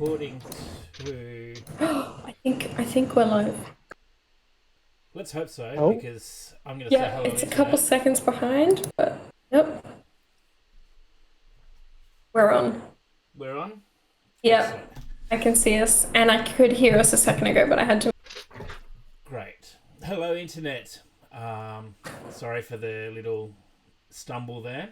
according to... I think we're live. Let's hope so, Oh. because I'm going to say Yeah, hello. it's a couple seconds behind, but yep. We're on. We're on? Yep, Excellent. I can see us, and I could hear us a second ago, but I had to. Great. Hello, Internet. Sorry for the little stumble there.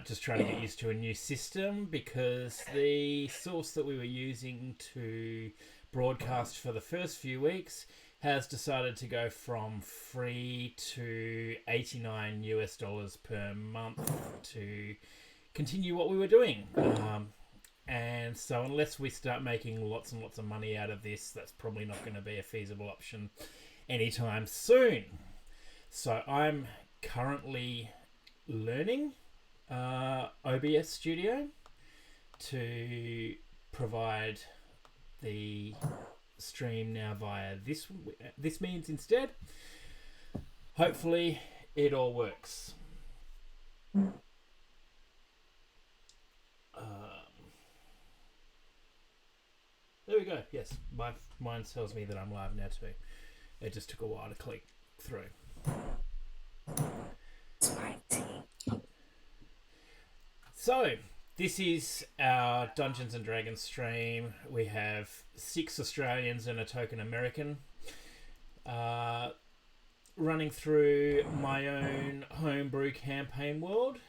Just trying to get used to a new system, because the source that we were using to broadcast for the first few weeks has decided to go from free to $89 per month to continue what we were doing. And so unless we start making lots and lots of money out of this, that's probably not going to be a feasible option anytime soon. So I'm currently learning OBS Studio to provide the stream now via this means instead. Hopefully it all works. There we go. Yes, mine tells me that I'm live now too. It just took a while to click through. So, this is our Dungeons and Dragons stream. We have 6 Australians and a token American. Running through my own homebrew campaign world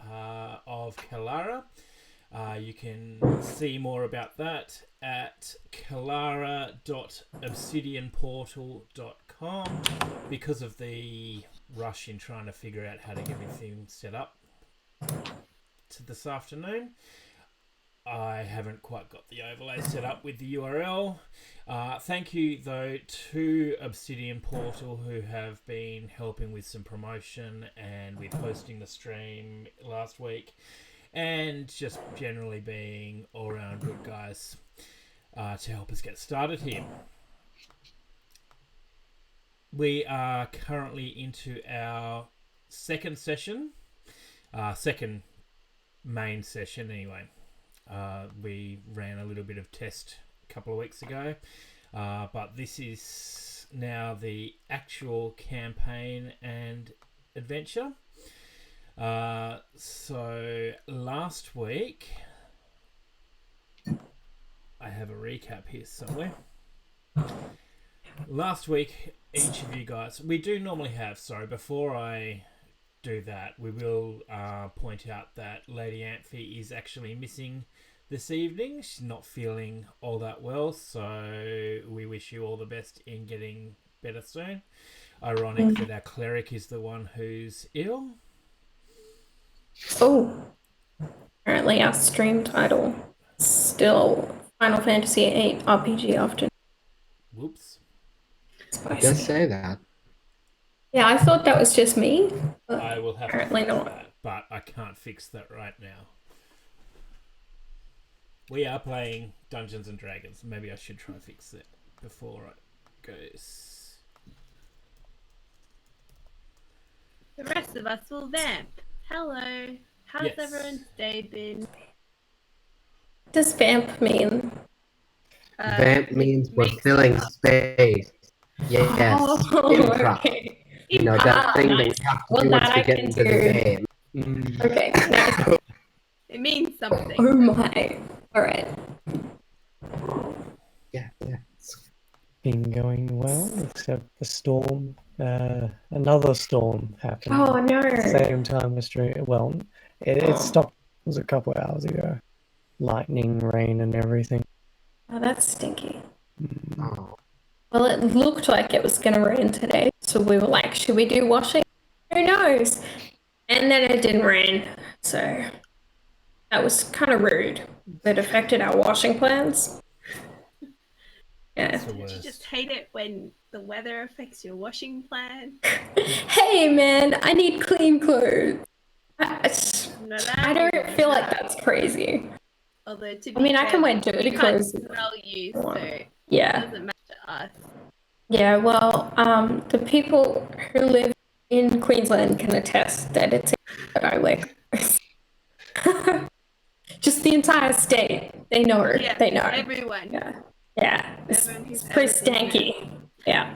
of Kelara. You can see more about that at kelara.obsidianportal.com. Because of the rush in trying to figure out how to get everything set up to this afternoon, I haven't quite got the overlay set up with the URL. Thank you, though, to Obsidian Portal, who have been helping with some promotion and with hosting the stream last week, and just generally being all-round good guys to help us get started here. We are currently into our second session, second main session anyway. We ran a little bit of test a couple of weeks ago, but this is now the actual campaign and adventure. So last week, I have a recap here somewhere. Last week, each of you guys, we do normally have, sorry, before I do that, we will point out that Lady Amphi is actually missing this evening. She's not feeling all that well, so we wish you all the best in getting better soon. Ironic that our cleric is the one who's ill. Oh, apparently our stream title still Final Fantasy VIII RPG Afternoon. Whoops. It does say that. Yeah, I thought that was just me. But I will have apparently to fix not. that, but I can't fix that right now. We are playing Dungeons and Dragons. Maybe I should try and fix it before it goes. The rest of us will vamp. Hello. How's Yes. everyone's day been? What does vamp mean? Vamp means we're makes filling up. space. Yes. Oh, Improv. okay. You know, that thing that we nice. have to Well, do once that we I get can into do. the game. Mm. Okay, nice. It means something. Oh my. Alright. Yeah. It's Been going well, except the storm. Another storm happened Oh at the no. same time as stream. Well, it stopped. It was a couple of hours ago. Lightning, rain, and everything. Oh, that's stinky. oh. Well, it looked like it was going to rain today, so we were like, should we do washing? Who knows? And then it didn't rain, so that was kind of rude. It affected our washing plans. Yeah. It's the Don't you worst. just hate it when the weather affects your washing plan? Hey, man, I need clean clothes. I I don't feel like that's crazy. Although, to be I mean, I can fair, wear dirty we can't clothes. smell you, so it Yeah. doesn't matter to us. Yeah, well, the people who live in Queensland can attest that it's that I wear clothes. Just the entire state. They know. Yeah, They know. everyone. Yeah. Yeah. Everyone who's It's pretty ever seen stanky. Yeah.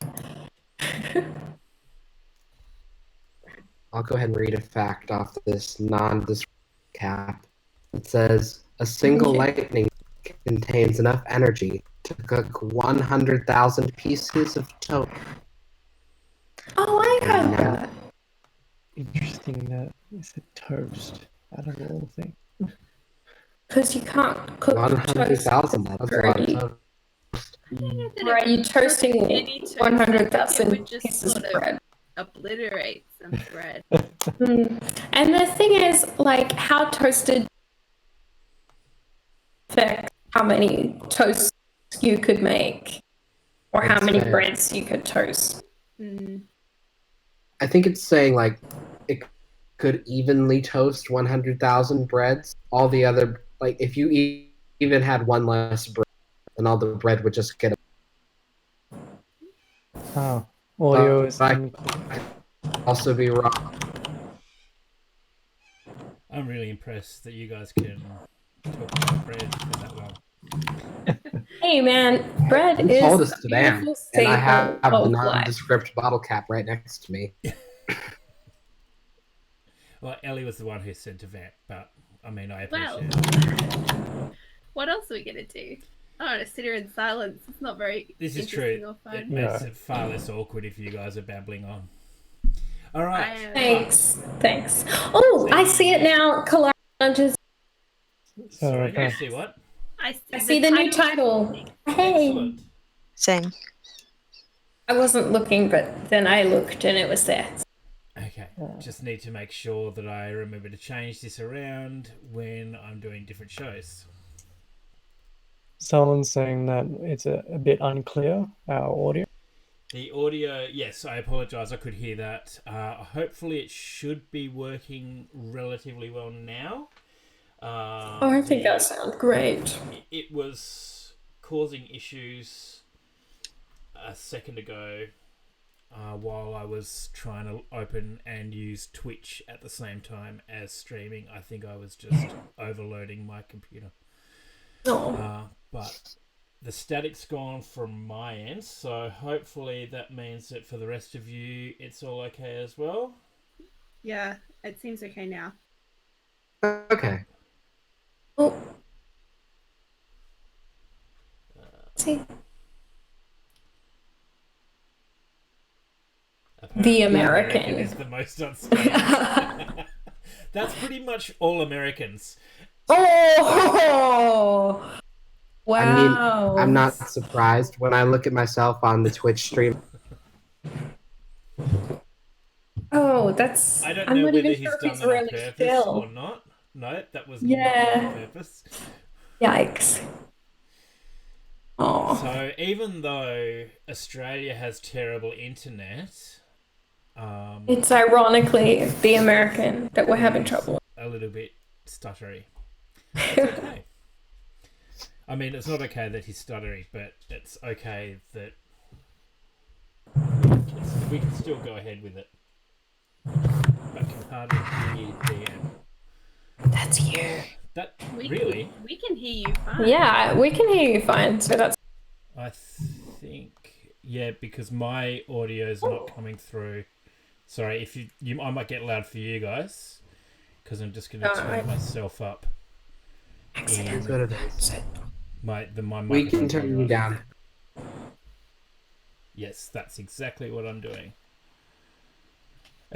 I'll go ahead and read a fact off this nondescript cap. It says a single Okay. lightning contains enough energy to cook 100,000 pieces of toast. Oh, I heard Now- that. Interesting that it's a toast out of all things. Because you can't cook toast. 100,000. That's a lot of Already. toast. Right, you're toasting Any toast, 100,000 it would just pieces sort of of bread. obliterate some bread. And the thing is, like, how toasted affects how many toasts you could make, or how That's many fair. breads you could toast. I think it's saying like it could evenly toast 100,000 breads. All the other, like if you even had one less bread, then all the bread would just get. Oh, audio is I unclear. also be wrong. I'm really impressed that you guys can talk about bread for that long. Hey, man, bread You is told us a to ban, beautiful and I staple have the of life. nondescript bottle cap right next to me. Well, Ellie was the one who said to vamp, but I mean, I Well, appreciate it. what else are we gonna do? Oh, to sit here in silence. It's not very This is interesting true. or fun. It makes No. it far less awkward if you guys are babbling on. All right. Thanks. Oh, I see it now. Kelara just Sorry, okay. you see what? I see the new title. Hey. Excellent. Same. I wasn't looking, but then I looked and it was there. Okay. Just need to make sure that I remember to change this around when I'm doing different shows. Someone's saying that it's a bit unclear, our audio. The audio, yes, I apologise. I could hear that. Hopefully, it should be working relatively well now. I think that sounds great. It was causing issues a second ago while I was trying to open and use Twitch at the same time as streaming. I think I was just overloading my computer. But the static's gone from my end, so hopefully that means that for the rest of you, it's all okay as well. Yeah, it seems okay now. Okay. Oh. See. Apparently, The American. is the most unstable. That's pretty much all Americans. Oh! Wow. I mean, I'm not surprised when I look at myself on the Twitch stream. Oh, that's. I don't I'm know not whether even he's sure if done he's that on really purpose still. or not. No, that was Yeah. not on purpose. Yikes. Oh. So even though Australia has terrible internet, It's ironically the American that we're having trouble. a little bit stuttery. It's okay. I mean, it's not okay that he's stuttery, but it's okay that we can still go ahead with it. But can hardly hear DM. That's you. That We really? we can hear you fine. Yeah, we can hear you fine, so that's. I think because my audio is not coming through. Sorry, if you I might get loud for you guys because I'm just going to turn myself up. Excellent. Go to this. My We can microphone turn you volume. down. Yes, that's exactly what I'm doing.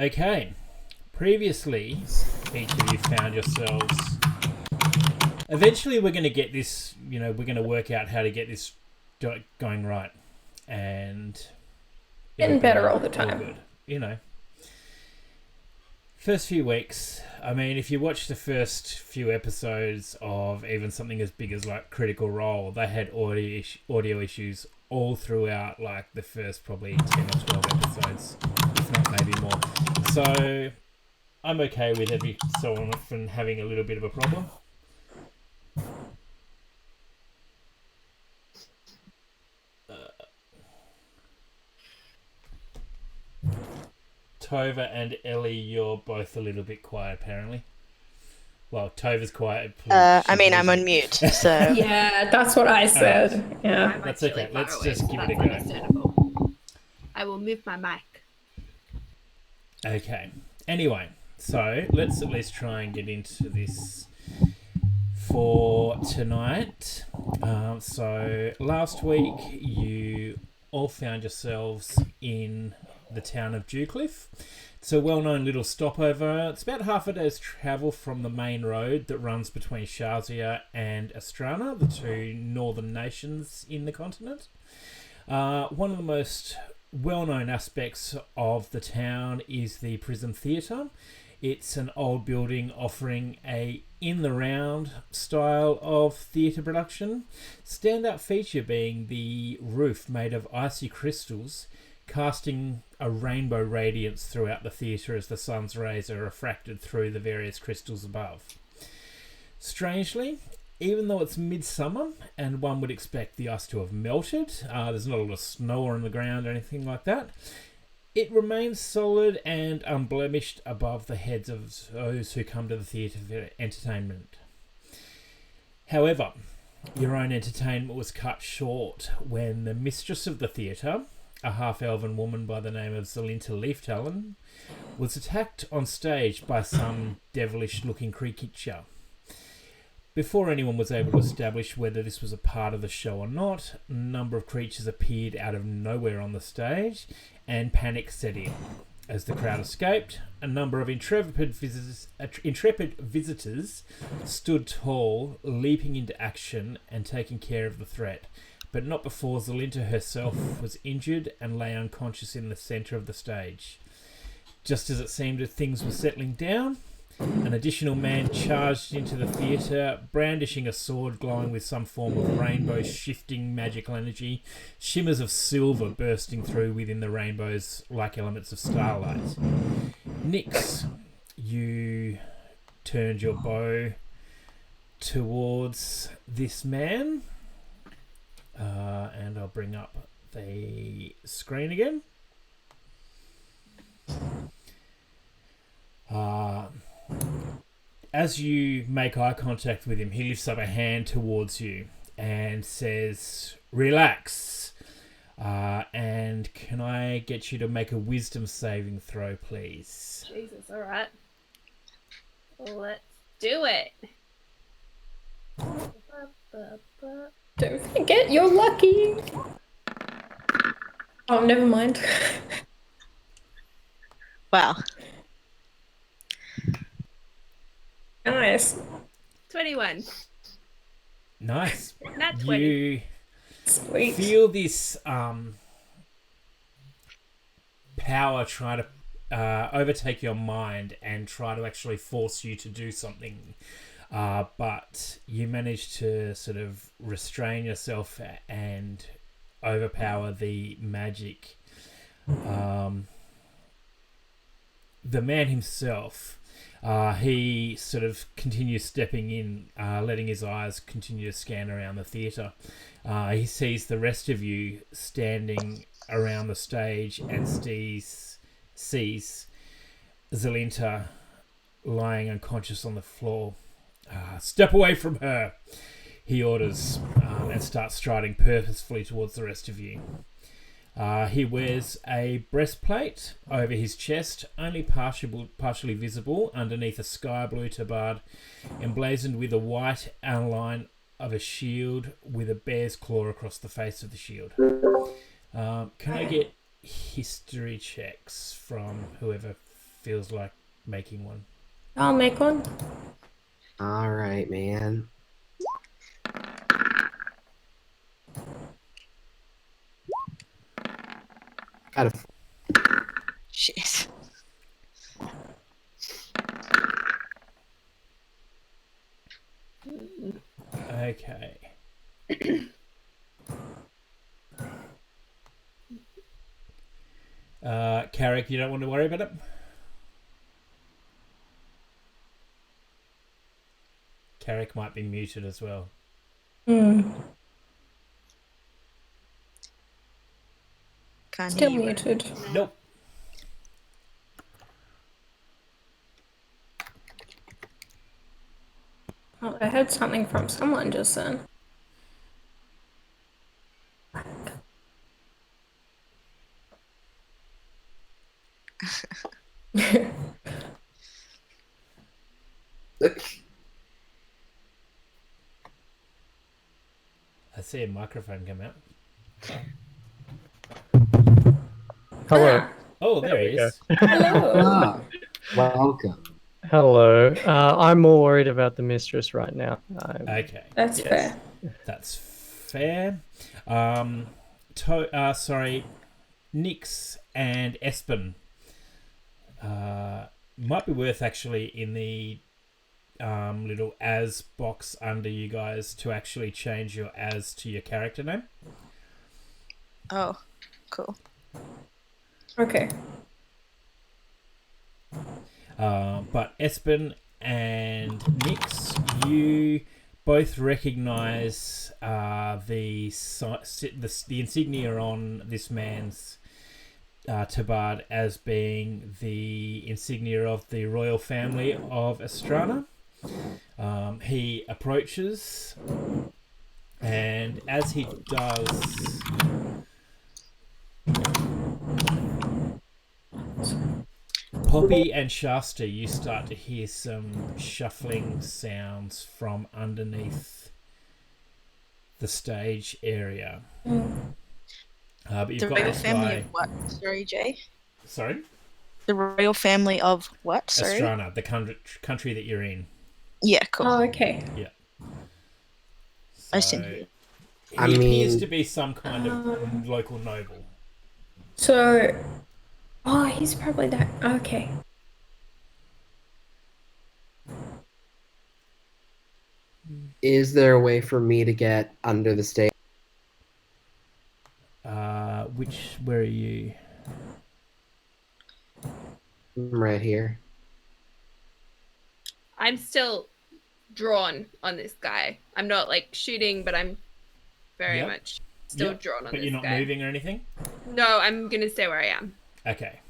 Okay. Previously, each of you found yourselves. Eventually, we're going to get this. We're going to work out how to get this going right, and Getting it'll be better all the time. good. First few weeks. I mean, if you watch the first few episodes of even something as big as like Critical Role, they had audio issues all throughout, like the first probably 10 or 12 episodes, if not maybe more. So I'm okay with every so often having a little bit of a problem. Tova and Ellie, you're both a little bit quiet apparently. Well, Tova's quiet. I mean, I'm on mute, so Yeah, that's what I said. Yeah. I'm That's actually okay. far Let's away, just so give it that's a go. understandable. I will move my mic. Okay. Anyway, so let's at least try and get into this for tonight. So last week you all found yourselves in the town of Dewcliff. It's a well-known little stopover. It's about half a day's travel from the main road that runs between Shazia and Astrana, the two northern nations in the continent. One of the most well-known aspects of the town is the Prism Theatre. It's an old building offering a in-the-round style of theatre production. Standout feature being the roof made of icy crystals, casting a rainbow radiance throughout the theatre as the sun's rays are refracted through the various crystals above. Strangely, even though it's midsummer and one would expect the ice to have melted, there's not a lot of snow on the ground or anything like that, it remains solid and unblemished above the heads of those who come to the theatre for entertainment. However, your own entertainment was cut short when the mistress of the theatre, a half-elven woman by the name of Zelinta Leaftalon, was attacked on stage by some devilish-looking creature. Before anyone was able to establish whether this was a part of the show or not, a number of creatures appeared out of nowhere on the stage, and panic set in. As the crowd escaped, a number of intrepid visitors stood tall, leaping into action and taking care of the threat, but not before Zelinta herself was injured and lay unconscious in the centre of the stage. Just as it seemed that things were settling down, an additional man charged into the theatre, brandishing a sword glowing with some form of rainbow-shifting magical energy, shimmers of silver bursting through within the rainbows like elements of starlight. Nyx, you turned your bow towards this man, and I'll bring up the screen again. As you make eye contact with him, he lifts up a hand towards you and says, "Relax. And can I get you to make a wisdom saving throw, please?" Jesus, alright. Let's do it. Don't forget, you're lucky. Oh, never mind. wow. Nice. 21. Nice. Not 20. You Sweet. feel this power try to overtake your mind and try to actually force you to do something. But you manage to sort of restrain yourself and overpower the magic. The man himself, he sort of continues stepping in, letting his eyes continue to scan around the theatre. He sees the rest of you standing around the stage and sees Zelinta lying unconscious on the floor. "Step away from her," he orders, and starts striding purposefully towards the rest of you. He wears a breastplate over his chest, only partially visible underneath a sky blue tabard, emblazoned with a white outline of a shield with a bear's claw across the face of the shield. Can I get history checks from whoever feels like making one? I'll make one. All right, man. Got a Shit. Okay. Carrick, you don't want to worry about it? Carrick might be muted as well. Hmm. Can't Still hear you. muted. Nope. Oh, I heard something from someone just then. I see a microphone come out. Hello. Ah, Oh, there he we go. is. hello. Ah, welcome. Hello. I'm more worried about the mistress right now. Okay, That's Yes. fair. that's fair. Sorry, Nix and Espen. Might be worth actually in the little as box under you guys to actually change your as to your character name. Oh, cool. Okay. But Espen and Nix, you both recognise the insignia on this man's tabard as being the insignia of the royal family of Astrana. He approaches, and as he does, Poppy and Shasta, you start to hear some shuffling sounds from underneath the stage area. But you've The got royal this family guy. of what? Sorry, Jay. Sorry, The royal family of what? Sorry. Astrana, the country that you're in. Yeah, cool. Oh, okay. Yeah. I So, see. he I appears mean- to be some kind of local noble. So, oh, he's probably that. Okay. Is there a way for me to get under the stage? Where are you? I'm right here. I'm still drawn on this guy. I'm not like shooting, but I'm very Yep. much still Yep. drawn on But this you're not guy. moving or anything? No, I'm gonna stay where I am. Okay.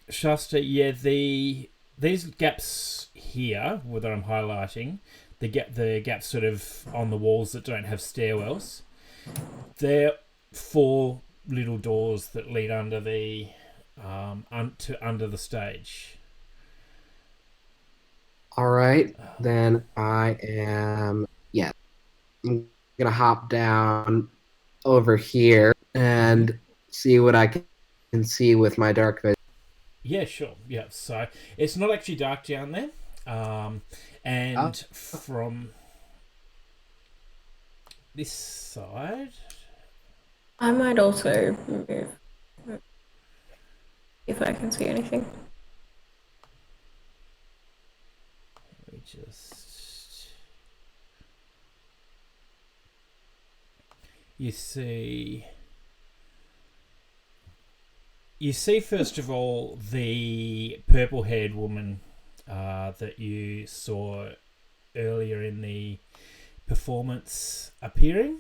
Shasta, yeah, these gaps here that I'm highlighting, the gaps sort of on the walls that don't have stairwells, they're 4 little doors that lead under the under the stage. All right, then I am. Yeah, I'm gonna hop down over here and see what I can see with my dark vision. Yeah, sure. Yeah, so it's not actually dark down there, and from this side. I might also move if I can see anything. We just you see first of all the purple-haired woman that you saw earlier in the performance appearing,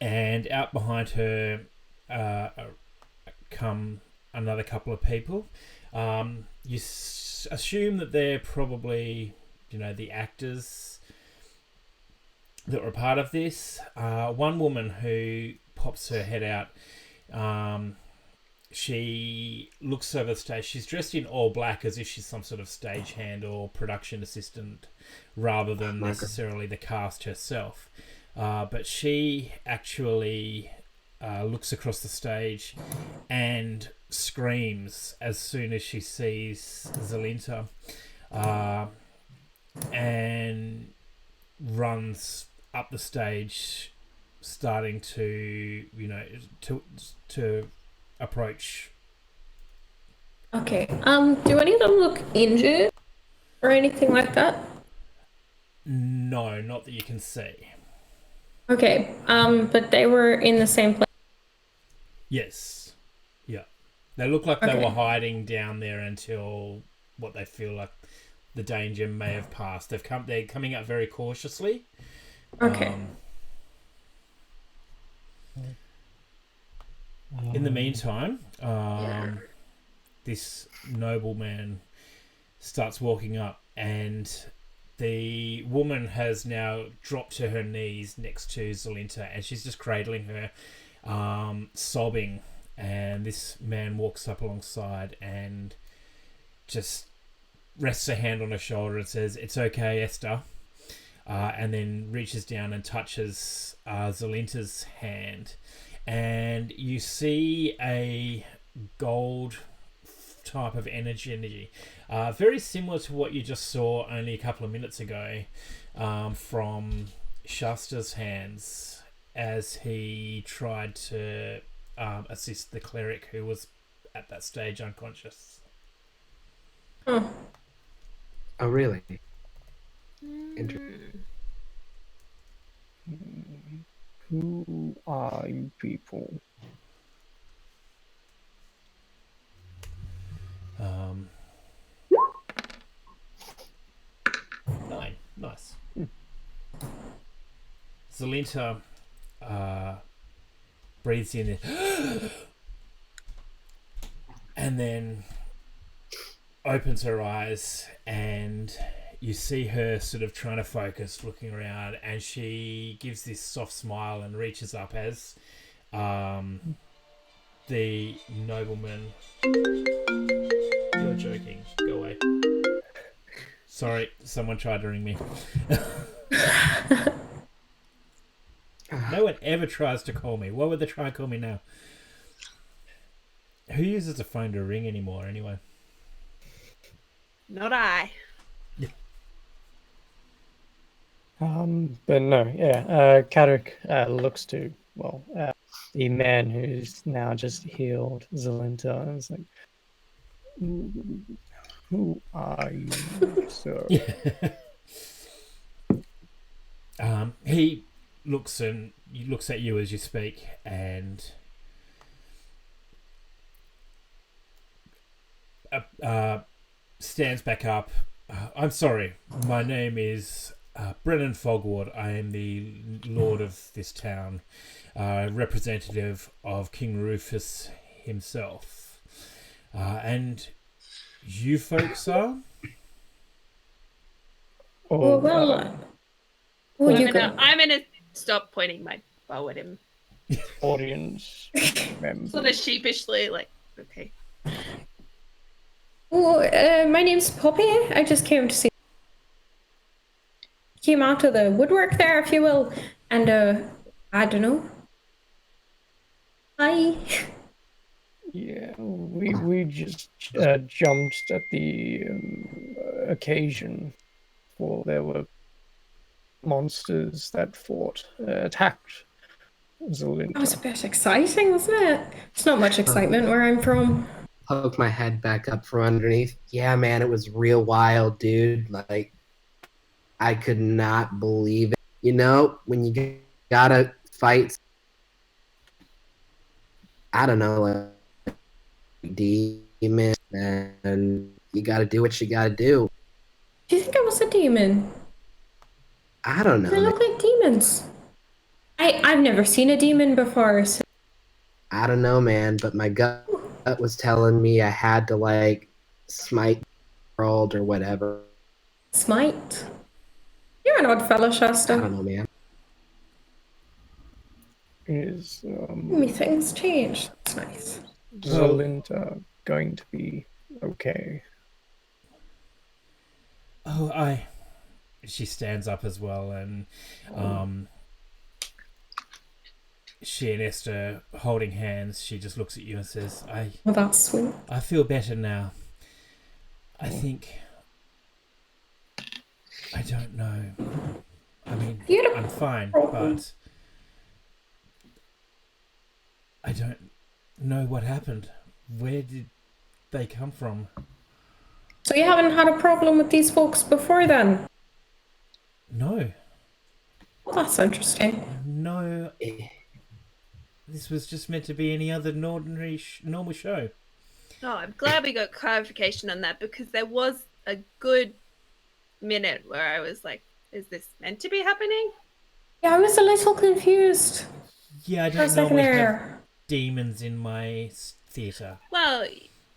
and out behind her come another couple of people. You assume that they're probably, the actors that were part of this. One woman who pops her head out, she looks over the stage. She's dressed in all black as if she's some sort of stagehand or production assistant rather than necessarily the cast herself. But she actually looks across the stage and screams as soon as she sees Zelinta, and runs up the stage, starting to to approach. Okay. Do any of them look injured or anything like that? No, not that you can see. Okay. But they were in the same place. Yes. Yeah. They look like they Okay. were hiding down there until what they feel like the danger may have passed. They're coming up very cautiously. Okay. In the meantime, this nobleman starts walking up, and the woman has now dropped to her knees next to Zelinta, and she's just cradling her, sobbing. And this man walks up alongside and just rests a hand on her shoulder and says, "It's okay, Esther," and then reaches down and touches Zelinta's hand. And you see a gold type of energy, very similar to what you just saw only a couple of minutes ago from Shasta's hands as he tried to assist the cleric who was at that stage unconscious. Oh. Oh, really? Who are you people? Nice. Zelinta breathes in and then opens her eyes, and you see her sort of trying to focus, looking around, and she gives this soft smile and reaches up as the nobleman... You're joking. Go away. Sorry, someone tried to ring me. No one ever tries to call me. Why would they try and call me now? Who uses a phone to ring anymore, anyway? Not I. But no, yeah. Kaduk looks to the man who's now just healed Zelinta, and is like, "Who are you, sir?" He looks at you as you speak, and stands back up. I'm sorry. My name is Brennan Fogward. I am the lord of this town, representative of King Rufus himself. And you folks are? I'm gonna stop pointing my bow at him. Audience member. Sort of sheepishly, like, okay. My name's Poppy. I just came to see. Came out of the woodwork there, if you will, and I don't know. Hi. Yeah, we just jumped at the occasion, for there were monsters that attacked Zelinta. That was a bit exciting, wasn't it? It's not much excitement where I'm from. Poke my head back up from underneath. Yeah, man, it was real wild, dude. Like, I could not believe it. You know, when you gotta fight, I don't know, like demon, and you gotta do what you gotta do. Do you think I was a demon? I don't know. They look like demons. I've never seen a demon before. So. I don't know, man, but my gut was telling me I had to, like, smite the world or whatever. Smite? You're an odd fellow, Shasta. I don't know, man. Is Maybe things change. That's nice. Zelinta going to be okay? She stands up as well, and she and Esther holding hands. She just looks at you and says, Well, that's sweet. I feel better now. I think... I don't know. I mean, I'm fine, but I don't know what happened. Where did they come from? So you haven't had a problem with these folks before then? No. Well, that's interesting. No. This was just meant to be any other normal show. No, I'm glad we got clarification on that, because there was a good minute where I was like, is this meant to be happening? Yeah, I was a little confused. Yeah, I don't normally have demons in my theatre. Well,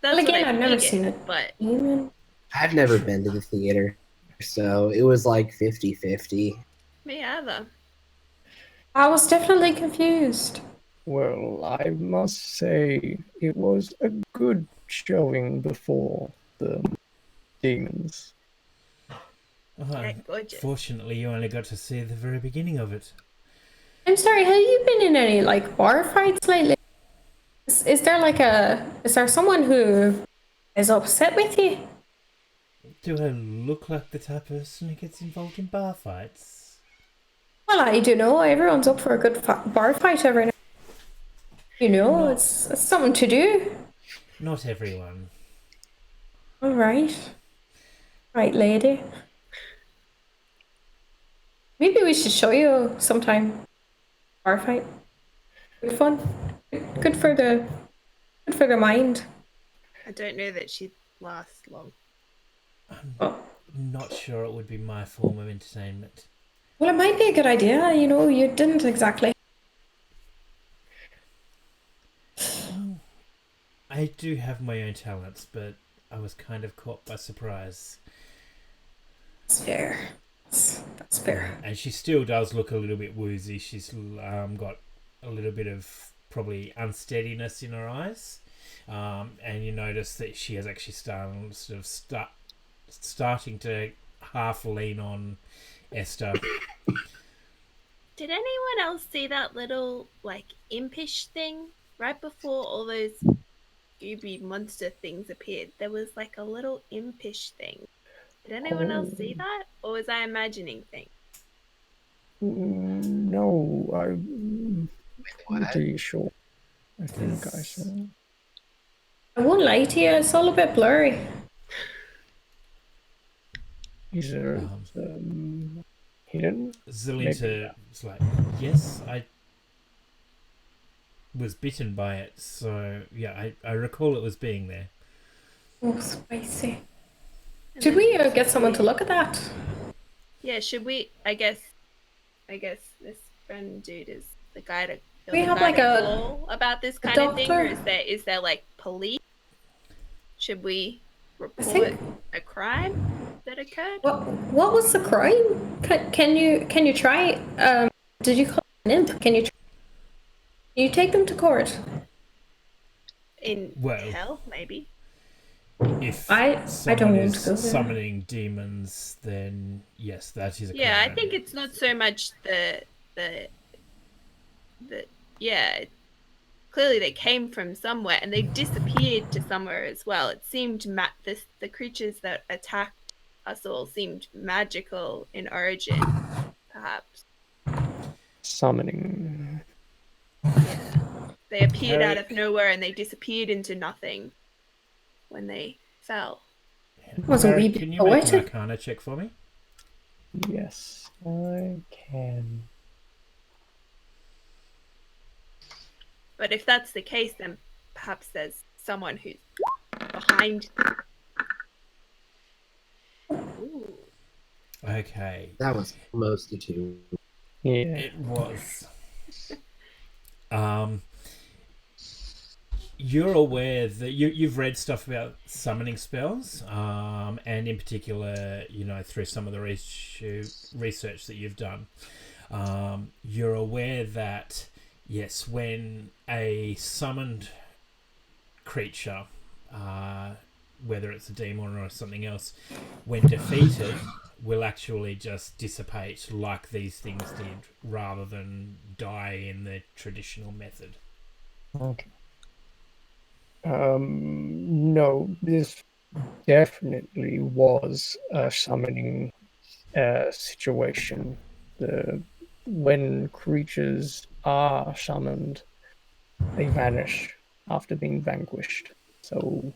that's Well, what again, I I've never figured, seen it. but Even I've never been to the theater, so it was like 50-50. me either. I was definitely confused. Well, I must say it was a good showing before the demons. Yeah, gorgeous. Fortunately, you only got to see the very beginning of it. I'm sorry, have you been in any like bar fights lately? Is there like is there someone who is upset with you? Do I look like the type of person who gets involved in bar fights? Well, I don't know. Everyone's up for a good bar fight every now. You know, Not- it's something to do. Not everyone. All right, right, lady. Maybe we should show you sometime. Bar fight. Good fun. Good for the mind. I don't know that she'd last long. Oh. Not sure it would be my form of entertainment. Well, it might be a good idea. You know, you didn't exactly. I do have my own talents, but I was kind of caught by surprise. That's fair. That's fair. And she still does look a little bit woozy. She's got a little bit of probably unsteadiness in her eyes. And you notice that she has actually starting to half lean on Esther. Did anyone else see that little like impish thing right before all those Scooby monster things appeared? There was like a little impish thing. Did anyone else see that, or was I imagining things? No, I'm pretty sure. I think I saw. I won't lie to you. It's all a bit blurry. Is it hidden? Zelinta was like, yes, I was bitten by it. So, yeah, I recall it was being there. Oh, spicy. And Should then we get someone to look at that? Yeah, should we? I guess this friend dude is the guy to. We the have, guy like, to a call about this kind of thing, or doctor? is there like police? Should we report think- a crime that occurred? What was the crime? Can you try? Did you call an imp? Can you take them to court? In Well- hell, maybe. If I don't someone want is to go there. summoning demons, then yes, that is a Yeah, I crime. think it's not so much the yeah. Clearly, they came from somewhere and they disappeared to somewhere as well. It seemed the creatures that attacked us all seemed magical in origin, perhaps. Summoning. They appeared out of nowhere and they disappeared into nothing when they fell. Was a wee Eric, bit can you make an poetic. Arcana check for me? Yes, I can. But if that's the case, then perhaps there's someone who's behind them. Ooh. Okay, That was almost a 2. Yeah. it was. You're aware that you've read stuff about summoning spells, and in particular, through some of the research that you've done, you're aware that yes, when a summoned creature, whether it's a demon or something else, when defeated, will actually just dissipate like these things did, rather than die in the traditional method. Okay. No, this definitely was a summoning situation. When creatures are summoned, they vanish after being vanquished. So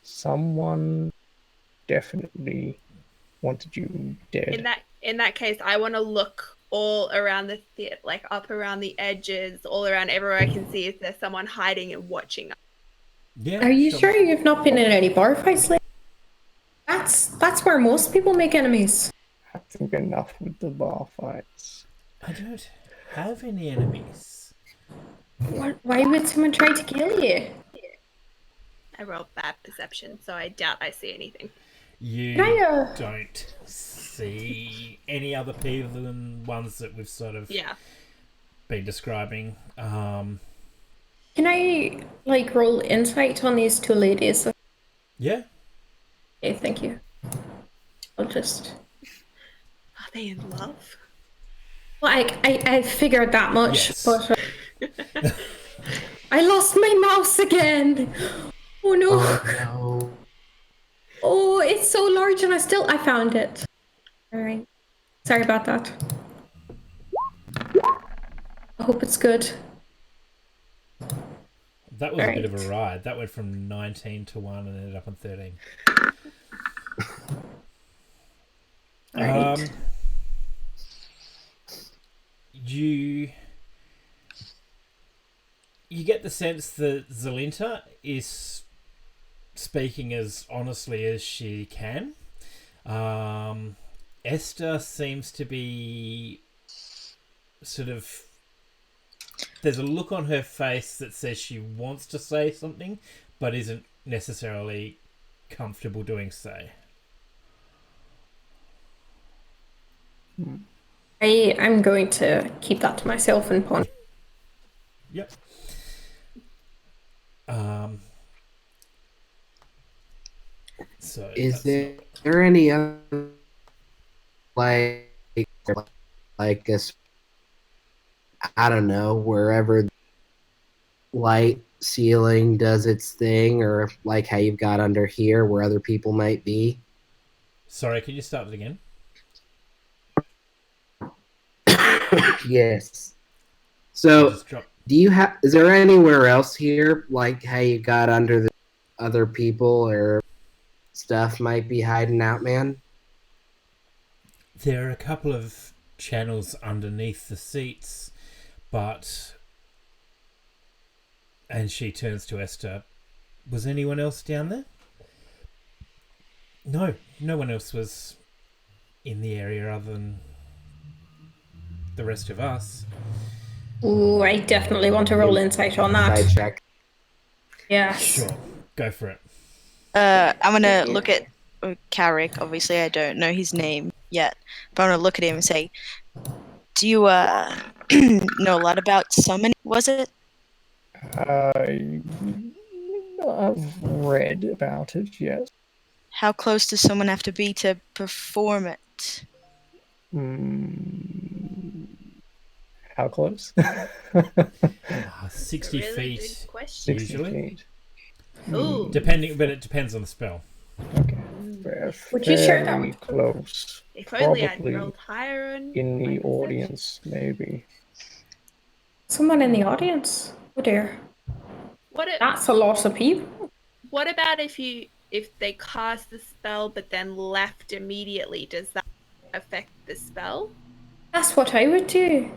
someone definitely wanted you dead. In that case, I want to look all around the theater, like up around the edges, all around everywhere I can see if there's someone hiding and watching us. Yeah. Are you sure you've not been in any bar fights lately? That's where most people make enemies. I think enough with the bar fights. I don't have any enemies. Why would someone try to kill you? I rolled bad perception, so I doubt I see anything. You Can I, don't see any other people than ones that we've sort of Yeah. been describing. Can I like roll insight on these two ladies? Yeah. Okay, thank you. I'll just. Are they in love? Well, I figured that much, Yes. but I lost my mouse again. Oh no! Oh no. Oh, it's so large, and I found it. All right. Sorry about that. I hope it's good. That was a bit of a Right. ride. That went from 19 to 1 and ended up on 13. All right. You get the sense that Zelinta is speaking as honestly as she can. Esther seems to be sort of... There's a look on her face that says she wants to say something, but isn't necessarily comfortable doing so. I'm going to keep that to myself and ponder. Yep. So Is that's there any other like this? I don't know, wherever light ceiling does its thing, or like how you've got under here where other people might be. Sorry, can you start it again? Yes. So, Just drop. do you have? Is there anywhere else here, like how you got under the other people or stuff might be hiding out, man? There are a couple of channels underneath the seats, but... And she turns to Esther. Was anyone else down there? No, no one else was in the area other than the rest of us. Ooh, I definitely want to roll insight on that. Side check. Yes. Sure, go for it. I'm gonna look at Carrick. Obviously, I don't know his name yet, but I'm gonna look at him and say, "Do you know a lot about summoning? Was it?" I've read about it, yes. How close does someone have to be to perform it? How close? 60 Really feet good question. 60 usually. feet. Ooh. Depending, but it depends on the spell. Okay. We're Would you share that fairly with- close. If only I'd Probably rolled higher on in my the perception. audience, maybe. Someone in the audience. Oh dear. That's a lot of people. What about if they cast the spell but then left immediately? Does that affect the spell? That's what I would do.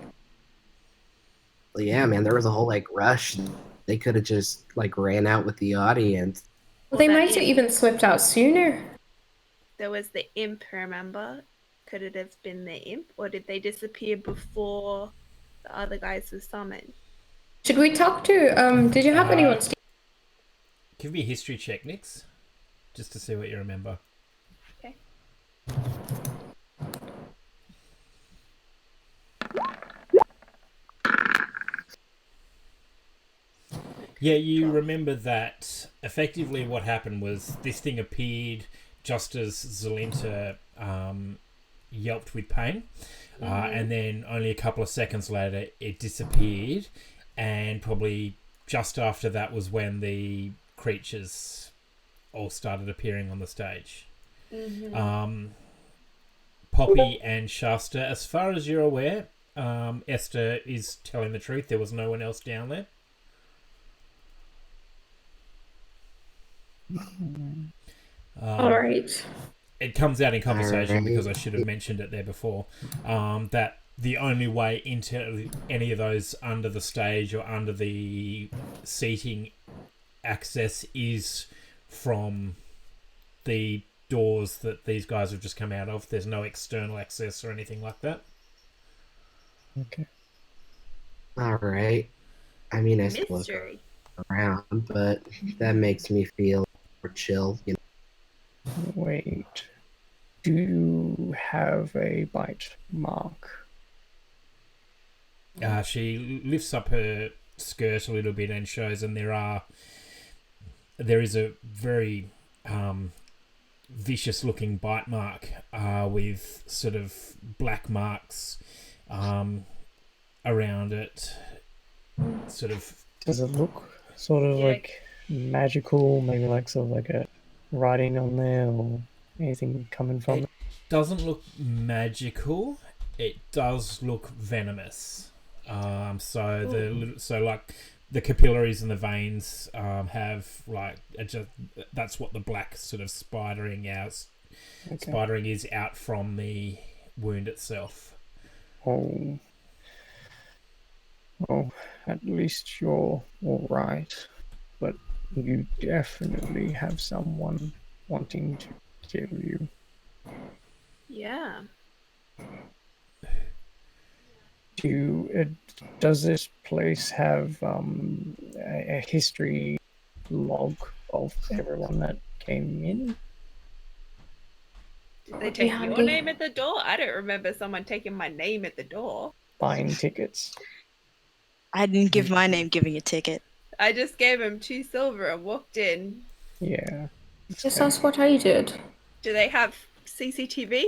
Well, yeah, man, there was a whole like rush. They could have just like ran out with the audience. Well, they that might have imp- even slipped out sooner. There was the imp, remember? Could it have been the imp, or did they disappear before the other guys were summoned? Should we talk to, did you have anyone? Give me a history check, Nix, just to see what you remember. Okay. Yeah, you remember that effectively what happened was this thing appeared just as Zelinta yelped with pain. And then only a couple of seconds later it disappeared, and probably just after that was when the creatures all started appearing on the stage. Poppy and Shasta, as far as you're aware, Esther is telling the truth. There was no one else down there. All right. It comes out in conversation Alright. because I should have mentioned it there before, that the only way into any of those under the stage or under the seating access is from the doors that these guys have just come out of. There's no external access or anything like that. Okay. All right. I mean, I still look Mystery. around, but that makes me feel chill. You know? Wait. Do you have a bite mark? She lifts up her skirt a little bit and shows, and there is a very vicious looking bite mark with sort of black marks around it. Sort of. Does it look sort of like magical? Maybe like sort of like a writing on there or anything coming from it? Doesn't look magical. It does look venomous. So like the capillaries and the veins have like that's what the black sort of spidering is out from the wound itself. Oh. Well, at least you're all right. But you definitely have someone wanting to kill you. Yeah. Does this place have a history log of everyone that came in? Did they take your name at the door? I don't remember someone taking my name at the door. Buying tickets? I didn't give my name giving a ticket. I just gave him 2 silver and walked in. Yeah. Yes, that's what I did. Do they have CCTV?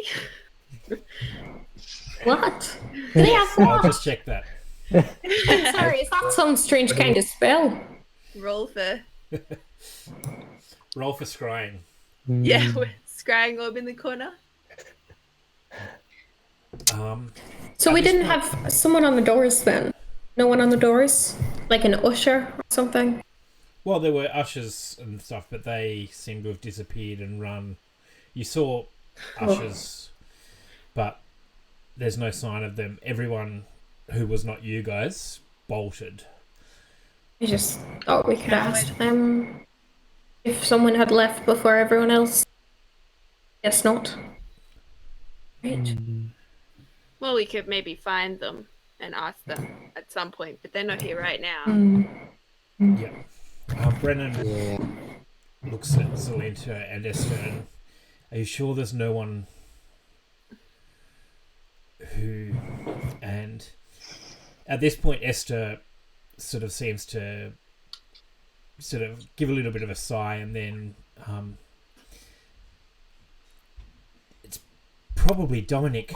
What? Do they have I'll what? just check that. Sorry, is that some strange kind of spell? Roll for scrying. yeah, with scrying orb in the corner. So we didn't have someone on the doors then? No one on the doors? Like an usher or something? Well, there were ushers and stuff, but they seem to have disappeared and run. You saw ushers, but there's no sign of them. Everyone who was not you guys bolted. I just thought we could ask them if someone had left before everyone else. Guess not. Right. Well, we could maybe find them and ask them at some point, but they're not here right now. Yeah. Brennan looks at Zelenta and Esther and, are you sure there's no one who... And at this point, Esther sort of seems to sort of give a little bit of a sigh, and then it's probably Dominic.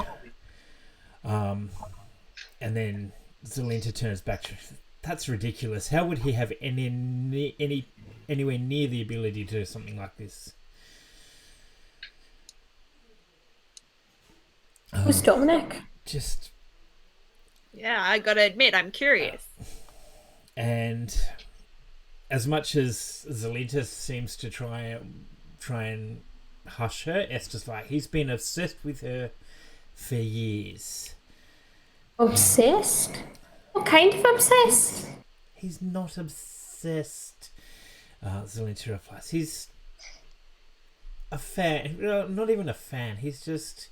And then Zelenta turns back to, that's ridiculous. How would he have anywhere near the ability to do something like this? Who's Dominic? Just... Yeah, I gotta admit, I'm curious. And as much as Zelenta seems to try and hush her, Esther's like, he's been obsessed with her for years. Obsessed? What kind of obsessed? He's not obsessed. Zelenta replies, he's a fan. Not even a fan. He's just...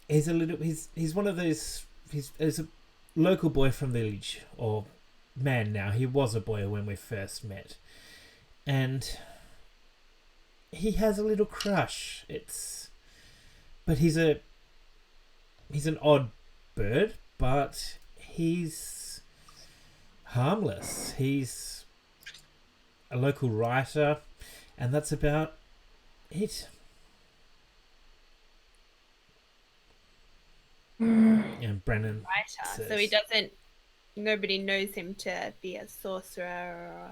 He's one of those... He's a local boy from the village, or man now. He was a boy when we first met. And he has a little crush. But he's an odd bird, but he's harmless. He's a local writer, and that's about it. And Brennan says, So nobody knows him to be a sorcerer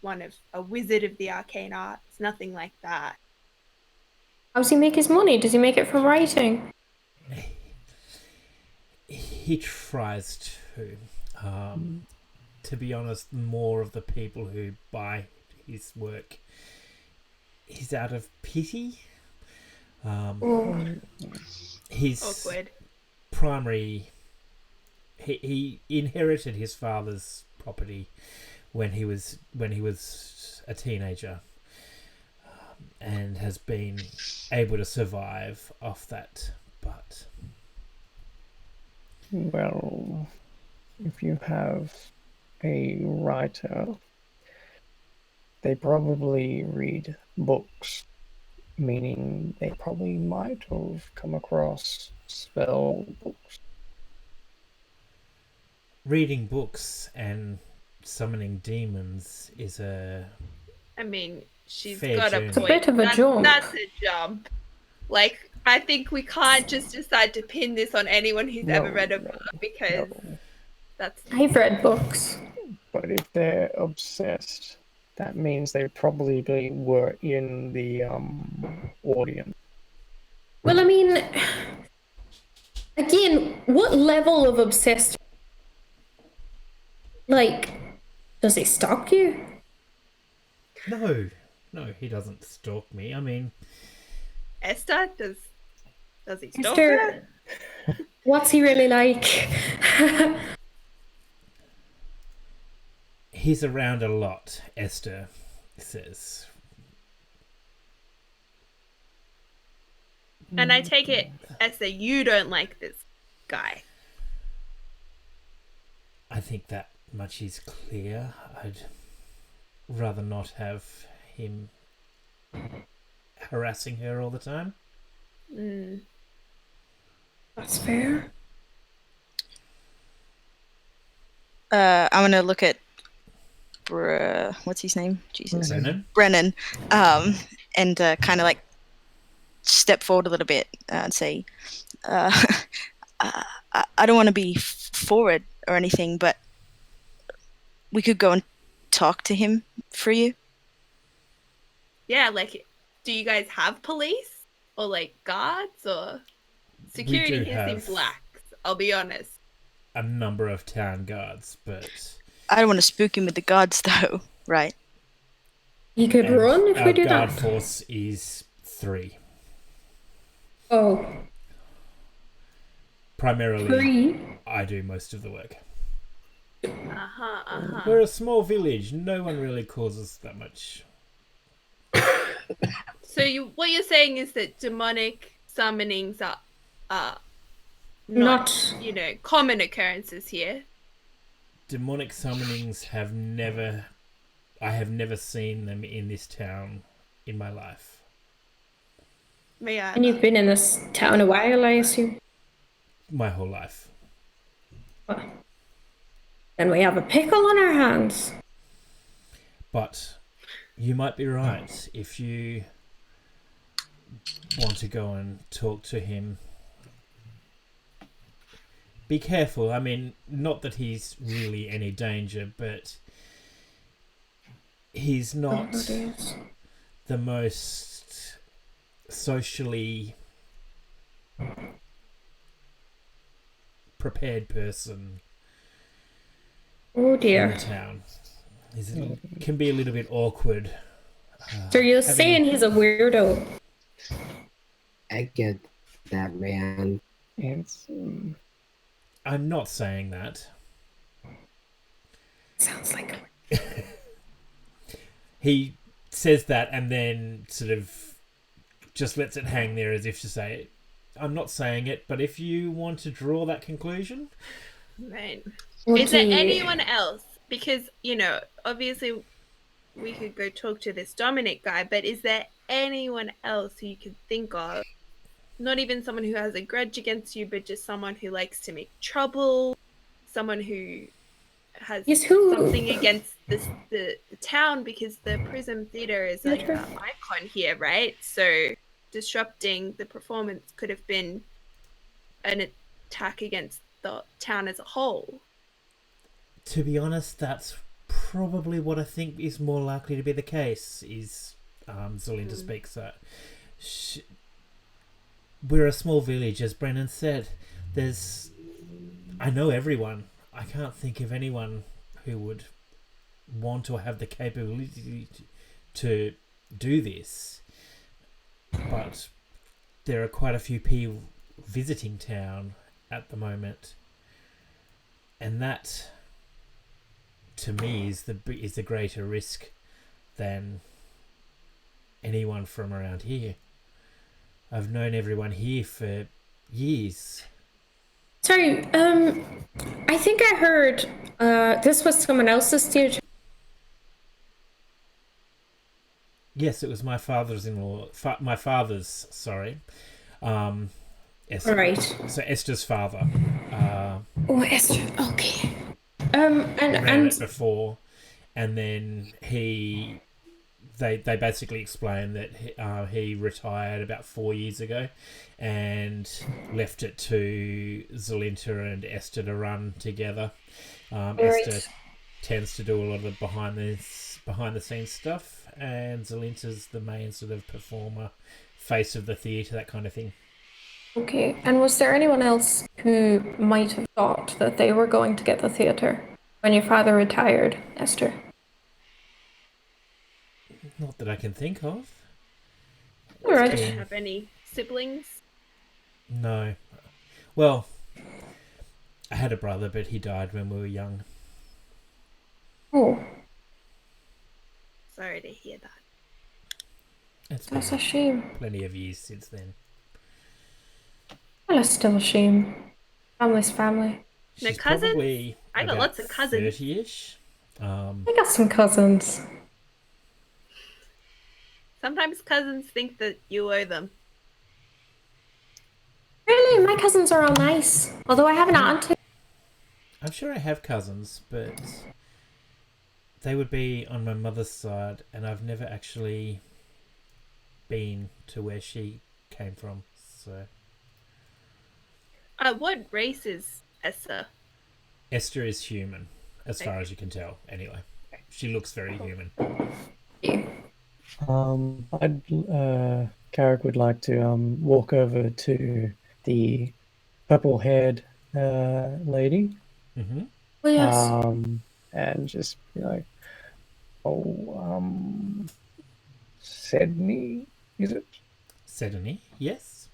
or a wizard of the arcane arts, nothing like that. How does he make his money? Does he make it from writing? He tries to. To be honest, more of the people who buy his work is out of pity. He's awkward. He inherited his father's property when he was a teenager, and has been able to survive off that. But well, if you have a writer, They probably read books, meaning they probably might have come across spell books. Reading books and summoning demons is a I mean, she's fair got journey. a It's a point. bit of a jump. That's a jump. Like, I think we can't just decide to pin this on anyone who's ever read a book because No. that's I've read books. But if they're obsessed, that means they probably were in the audience. Well, I mean, again, what level of obsessed? Like, does he stalk you? No, he doesn't stalk me. I mean, Esther. Does he stalk her? Esther, what's he really like? he's around a lot, Esther says. And I take it, Esther, you don't like this guy. I think that much is clear. I'd rather not have him harassing her all the time. That's fair. I'm gonna look at what's his name? Jesus. Brennan? And kind of like step forward a little bit and say, I don't want to be forward or anything, but we could go and talk to him for you. Yeah, like, do you guys have police or like guards or security? do Here have- seems lax. I'll be honest. A number of town guards, but I don't want to spook him with the guards, though, right? You could run if our we do guard that. force is 3. Oh, Primarily, 3. I do most of the work. Uh-huh. We're a small village. No one really causes that much. So what you're saying is that demonic summonings are not, common occurrences here. Demonic summonings I have never seen them in this town in my life. Yeah. And you've been in this town a while, I assume. My whole life. Well, then we have a pickle on our hands. But you might be right. If you want to go and talk to him, be careful. I mean, not that he's really any danger, but he's not the most socially prepared person Oh in dear. the town. Can be a little bit awkward. So you're saying he's a weirdo? I get that, man. It's I'm not saying that. Sounds like He says that and then sort of just lets it hang there as if to say, I'm not saying it, but if you want to draw that conclusion. Right. What Is there do you- anyone else? Because, obviously we could go talk to this Dominic guy, but is there anyone else who you could think of? Not even someone who has a grudge against you, but just someone who likes to make trouble, someone who has Yes, who? something against the town, because the Prism Theatre is like an icon here, right? So disrupting the performance could have been an attack against the town as a whole. To be honest, that's probably what I think is more likely to be the case, is Zolinda speaks that. We're a small village, as Brennan said. I know everyone. I can't think of anyone who would want or have the capability to do this. But there are quite a few people visiting town at the moment. And that, to me, is the greater risk than anyone from around here. I've known everyone here for years. Sorry, I think I heard this was someone else's theatre. Yes, it was my father's-in-law. My father's, sorry. Esther. All right. So Esther's father Oh, Esther. Okay. ran it And before, and then they basically explained that he retired about 4 years ago, and left it to Zelinta and Esther to run together. Esther tends to do a lot of the behind the scenes stuff, and Zelinta's the main sort of performer, face of the theatre, that kind of thing. okay. And was there anyone else who might have thought that they were going to get the theatre when your father retired, Esther? Not that I can think of. All right. Do you have any siblings? No. Well, I had a brother, but he died when we were young. Oh, Sorry to hear that. It's that's been a shame. plenty of years since then. Well, it's still a shame. Family's family. No She's cousins? probably I got about lots of cousins. 30-ish. I got some cousins. Sometimes cousins think that you owe them. Really, my cousins are all nice. Although I have an aunt. I'm sure I have cousins, but they would be on my mother's side, and I've never actually been to where she came from. So What race is Esther? Esther is human, as far as you can tell. Anyway, she looks very human. Carrick would like to walk over to the purple-haired lady, Mm-hmm. Oh, yes. and just be like, Sydney, is it? Sedony, yes.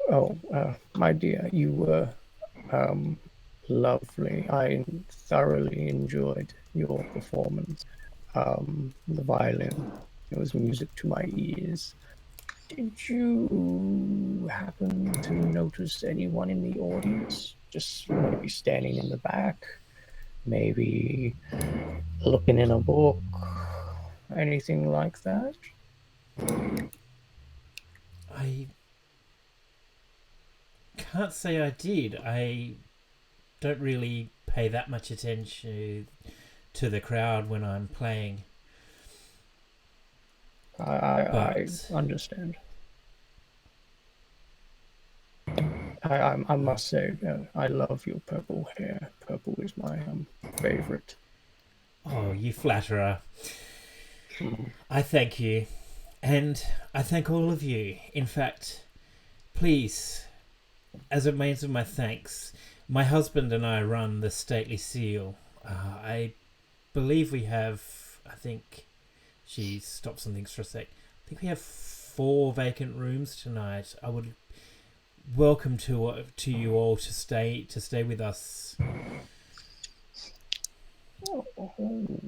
Oh, my dear, you were lovely. I thoroughly enjoyed your performance. The violin, it was music to my ears. Did you happen to notice anyone in the audience? Just maybe standing in the back, maybe looking in a book, anything like that? I can't say I did. I don't really pay that much attention to the crowd when I'm playing. I understand. I must say, I love your purple hair. Purple is my favorite. Oh, you flatterer. I thank you. And I thank all of you. In fact, please, as a means of my thanks, my husband and I run the Stately Seal. I believe we have, I think, she stops and thinks for a sec. I think we have 4 vacant rooms tonight. I would welcome to you all to stay with us.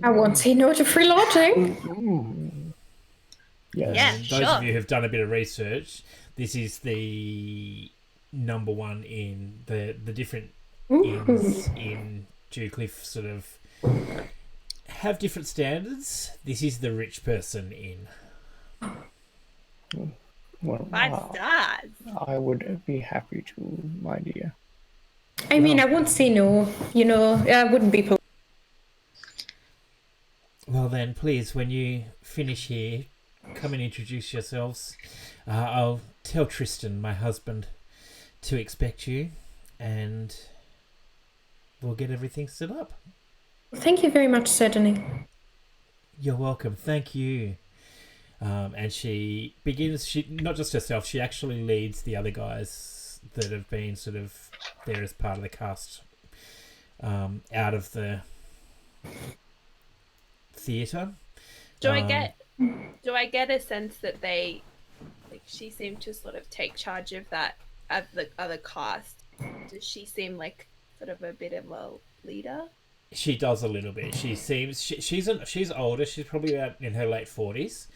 I won't say no to free lodging. Yes. Yeah, And those sure. of you who've done a bit of research, this is the number one in the different inns in Dewcliff sort of have different standards. This is the rich person inn. Well, 5 stars. I would be happy to, my dear. I mean, I won't say no. You know, I wouldn't be. Well then, please, when you finish here, come and introduce yourselves. I'll tell Tristan, my husband, to expect you, and we'll get everything set up. Thank you very much, Sydney. You're welcome. Thank you. And she begins, she not just herself, she actually leads the other guys that have been sort of there as part of the cast out of the theatre. Do I get a sense that they, like, she seemed to sort of take charge of that, of the other cast? Does she seem like sort of a bit of a leader? She does a little bit. She seems she's older. She's probably about in her late 40s,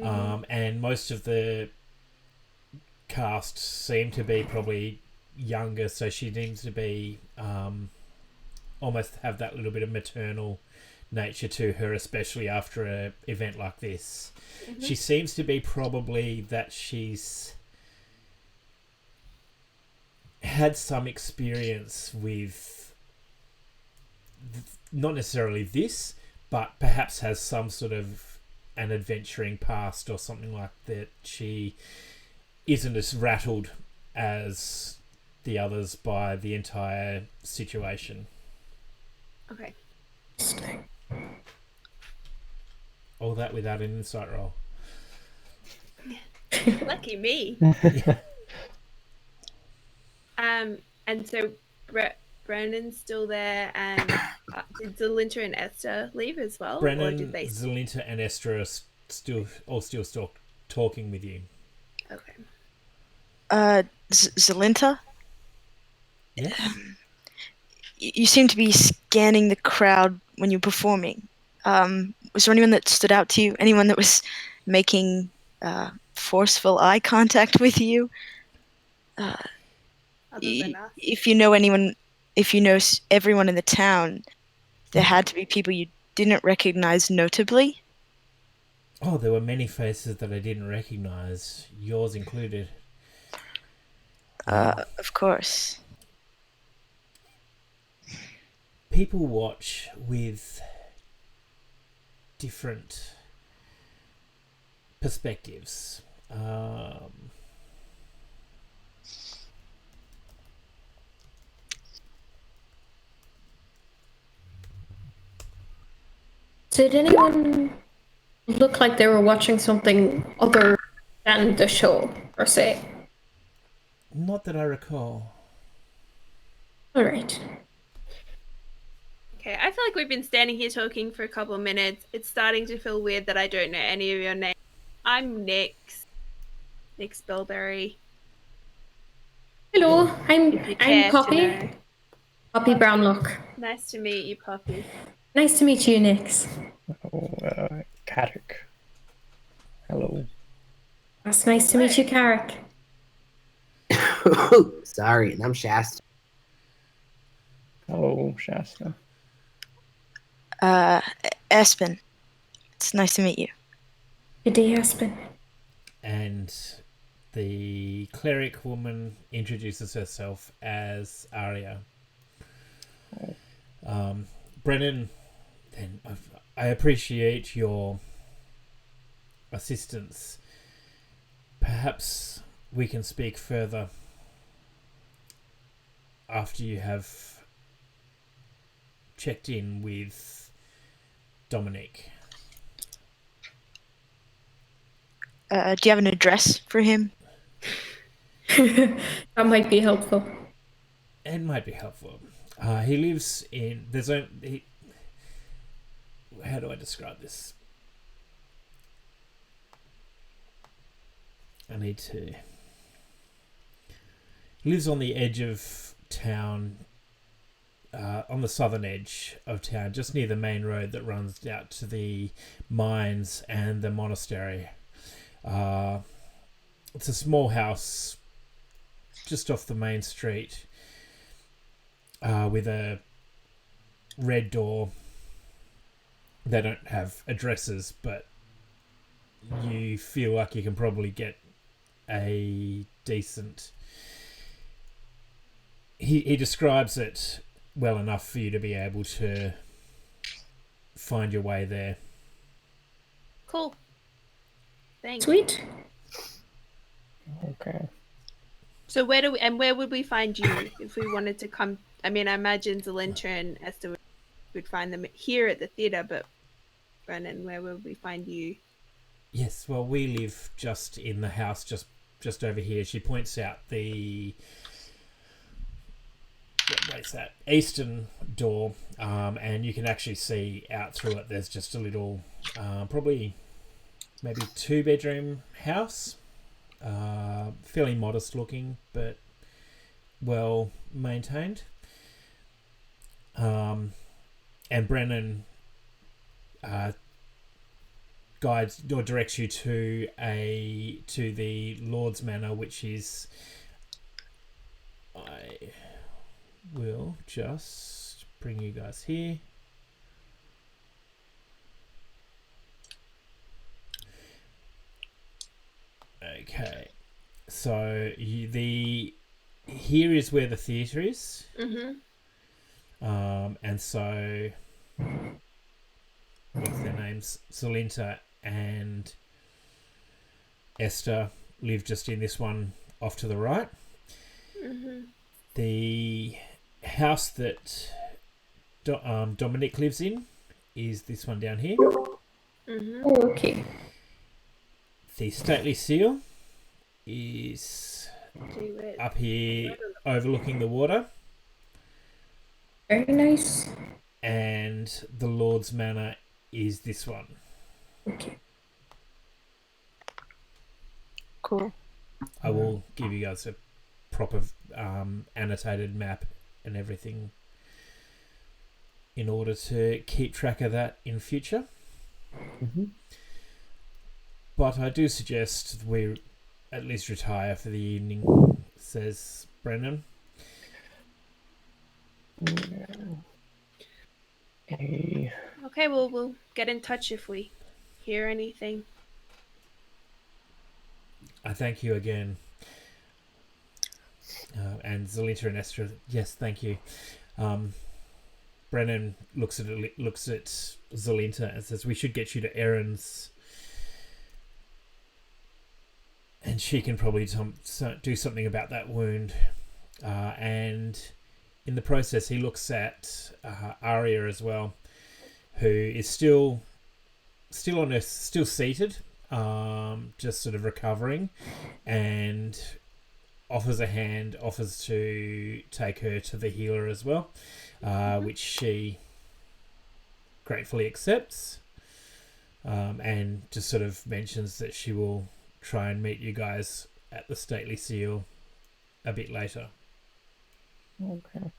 and most of the cast seem to be probably younger. So she seems to be almost have that little bit of maternal nature to her, especially after an event like this. She seems to be probably that she's had some experience with not necessarily this, but perhaps has some sort of an adventuring past or something like that. She isn't as rattled as the others by the entire situation. Okay. All that without an insight roll. Lucky me. Yeah. And so Brennan's still there, and did Zelinta and Esther leave as well? Or Brennan, did they? Zelinta, and Esther are still talking with you. Okay. Zelinta, Yes. you seem to be scanning the crowd when you're performing. Was there anyone that stood out to you? Anyone that was making forceful eye contact with you? Other than us. If you know anyone, if you know everyone in the town, there had to be people you didn't recognize notably. Oh, there were many faces that I didn't recognize, yours included. Of course. People watch with different perspectives. Did anyone look like they were watching something other than the show, per se? Not that I recall. All right. Okay, I feel like we've been standing here talking for a couple of minutes. It's starting to feel weird that I don't know any of your names. I'm Nick Spillberry. Hello, If you care I'm to Poppy. know. Poppy Brownlock. Nice to meet you, Poppy. Nice to meet you, Nix. Oh, Carrick. Hello. It's nice to meet you, Carrick. Sorry, and I'm Shasta. Hello, Shasta. Espen, it's nice to meet you. Good day, Aspen. And the cleric woman introduces herself as Arya. Brennan, then I appreciate your assistance. Perhaps we can speak further after you have checked in with Dominic. Do you have an address for him? That might be helpful. It might be helpful. He lives in... how do I describe this? I need to... He lives on the edge of town, on the southern edge of town, just near the main road that runs out to the mines and the monastery. It's a small house just off the main street with a red door. They don't have addresses, but you feel like you can probably get a decent... He describes it well enough for you to be able to find your way there. Cool. Thanks. Sweet. Okay. So where would we find you if we wanted to come? I mean, I imagine Zelinta and Esther would find them here at the theatre, but Brennan, where would we find you? Yes, well, we live just in the house, just over here. She points out the... what is that? Eastern door, and you can actually see out through it. There's just a little, probably maybe 2-bedroom house, fairly modest looking, but well maintained. And Brennan guides or directs you to the Lord's Manor, which is... I will just bring you guys here. Okay. So here is where the theatre is. And so what's their names? Zelinta and Esther live just in this one off to the right. The house that Dominic lives in is this one down here. Okay. The stately seal is up here overlooking the water. Very nice. And the Lord's Manor is this one. Okay. Cool. I will give you guys a proper annotated map and everything in order to keep track of that in future. But I do suggest we at least retire for the evening, says Brennan. Okay, well, we'll get in touch if we hear anything. I thank you again. And Zelinta and Esther, yes, thank you. Brennan looks at Zelinta and says, we should get you to Erin's. And she can probably do something about that wound. And in the process, he looks at Arya as well, who is still seated, just sort of recovering, and offers to take her to the healer as well, which she gratefully accepts, and just sort of mentions that she will try and meet you guys at the Stately Seal a bit later. Okay.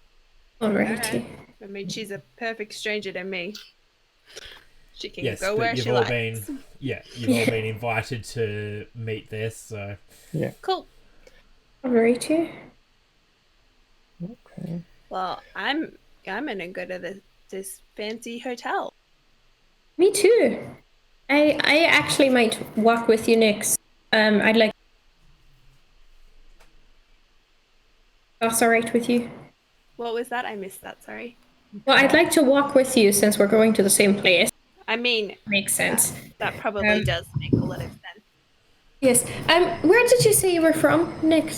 Alrighty. I mean, she's a perfect stranger to me. She can Yes, go but where you've she all likes. you've all been invited to meet there, so Yeah. Cool. Alrighty. Okay. Well, I'm gonna go to this fancy hotel. Me too. I actually might walk with you next. I'd like. That's alright with you. What was that? I missed that. Sorry. Well, I'd like to walk with you since we're going to the same place. I mean, Makes sense. that probably does make a lot of sense. Yes. Where did you say you were from, Nick?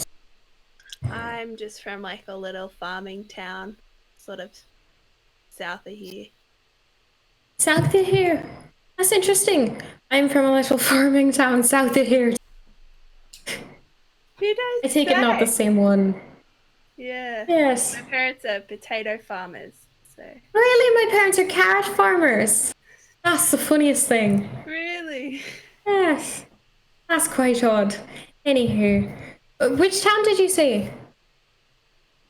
I'm just from like a little farming town, sort of south of here. South of here. That's interesting. I'm from a little farming town south of here. Who does I take it not the same one. Yeah. Yes. My parents are potato farmers, so. Really? My parents are carrot farmers. That's the funniest thing. Really? Yes. That's quite odd. Anywho, which town did you say?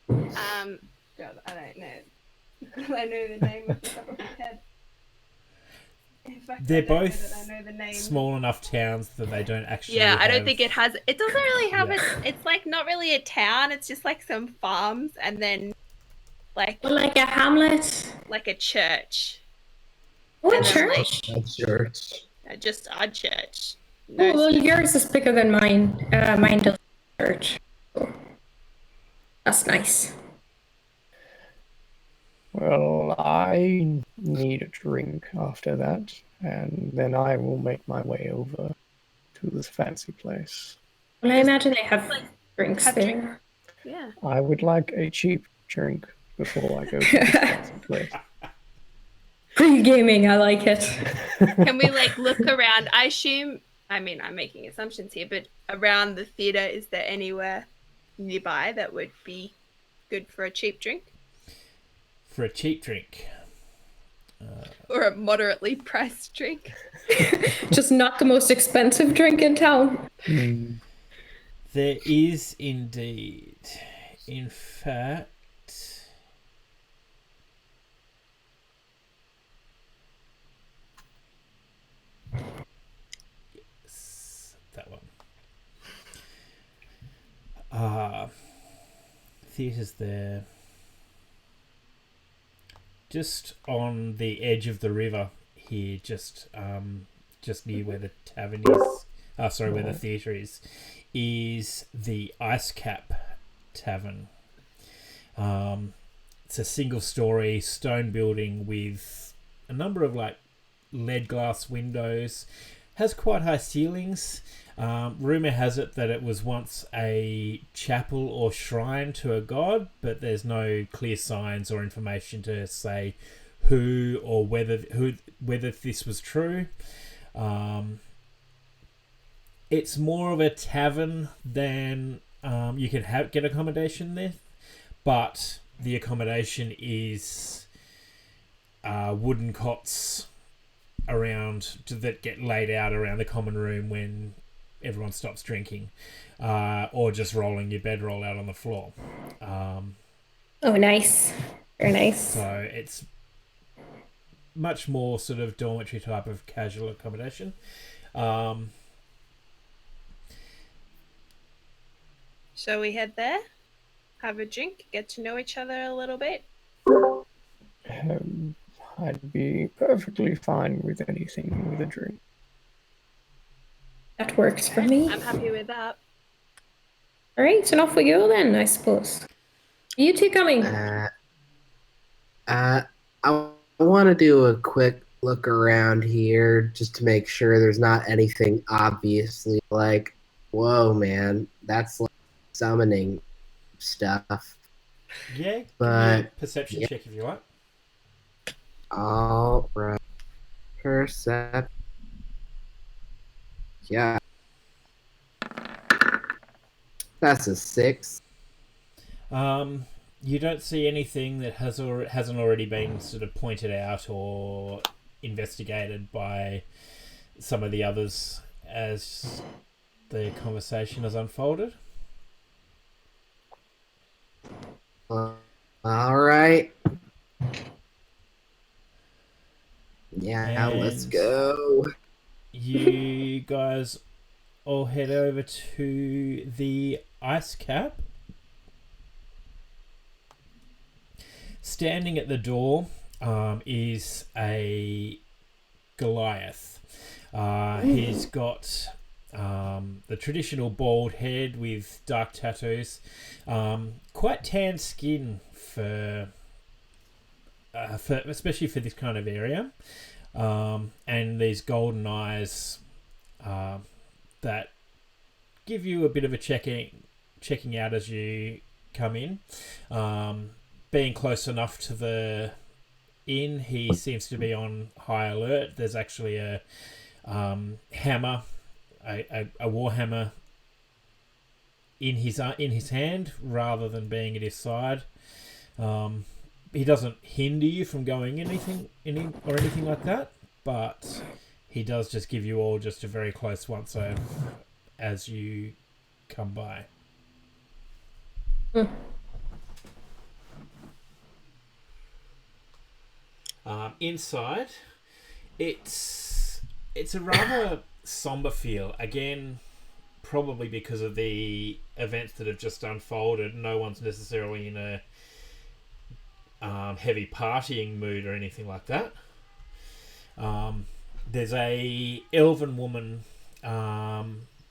God, I don't know. I know the name off the top of my head. In fact, they're I don't know both that I know the name. small enough towns that they don't actually. Yeah, I don't have- think it has. It doesn't really have Yeah. It's like not really a town. It's just like some farms and then like Well, like a hamlet. like a church. Oh, a And then, church. That's church. Just a church. Oh, well, yours is bigger than mine. Mine does church. So that's nice. Well, I need a drink after that, and then I will make my way over to this fancy place. Well, I imagine they have drinks have there. drink. Yeah. I would like a cheap drink before I go to this fancy place. Pre-gaming, I like it. Can we like look around? I mean, I'm making assumptions here, but around the theater, is there anywhere nearby that would be good for a cheap drink? For a cheap drink. Or a moderately priced drink? Just not the most expensive drink in town. There is indeed. In fact, yes, that one. Theatre's there. Just on the edge of the river here, just near where the tavern is. where the theatre is the Ice Cap Tavern. It's a single-story stone building with a number of like lead glass windows. Has quite high ceilings. Rumor has it that it was once a chapel or shrine to a god, but there's no clear signs or information to say who or whether this was true. It's more of a tavern than you can get accommodation there, but the accommodation is wooden cots around that get laid out around the common room when everyone stops drinking, or just rolling your bedroll out on the floor. Oh, nice. Very nice. So it's much more sort of dormitory type of casual accommodation. So we head there, have a drink, get to know each other a little bit. I'd be perfectly fine with anything with a drink. That works for me. I'm happy with that. All right, and off we go then, I suppose. Are you two coming? I want to do a quick look around here just to make sure there's not anything obviously like, whoa, man, that's like summoning stuff. Yeah, But perception check if you like. All right, percept. Yeah, that's a 6. You don't see anything that hasn't already been sort of pointed out or investigated by some of the others as the conversation has unfolded. All right. Yeah, let's And go. You guys all head over to the Ice Cap. Standing at the door is a Goliath. He's got the traditional bald head with dark tattoos, quite tan skin for especially for this kind of area, and these golden eyes that give you a bit of a checking out as you come in. Being close enough to the inn, he seems to be on high alert. There's actually a hammer, a war hammer in his hand rather than being at his side. He doesn't hinder you from going anything like that, but he does just give you all just a very close once over as you come by. Inside, it's a rather somber feel. Again, probably because of the events that have just unfolded. No one's necessarily in a heavy partying mood or anything like that. There's a elven woman,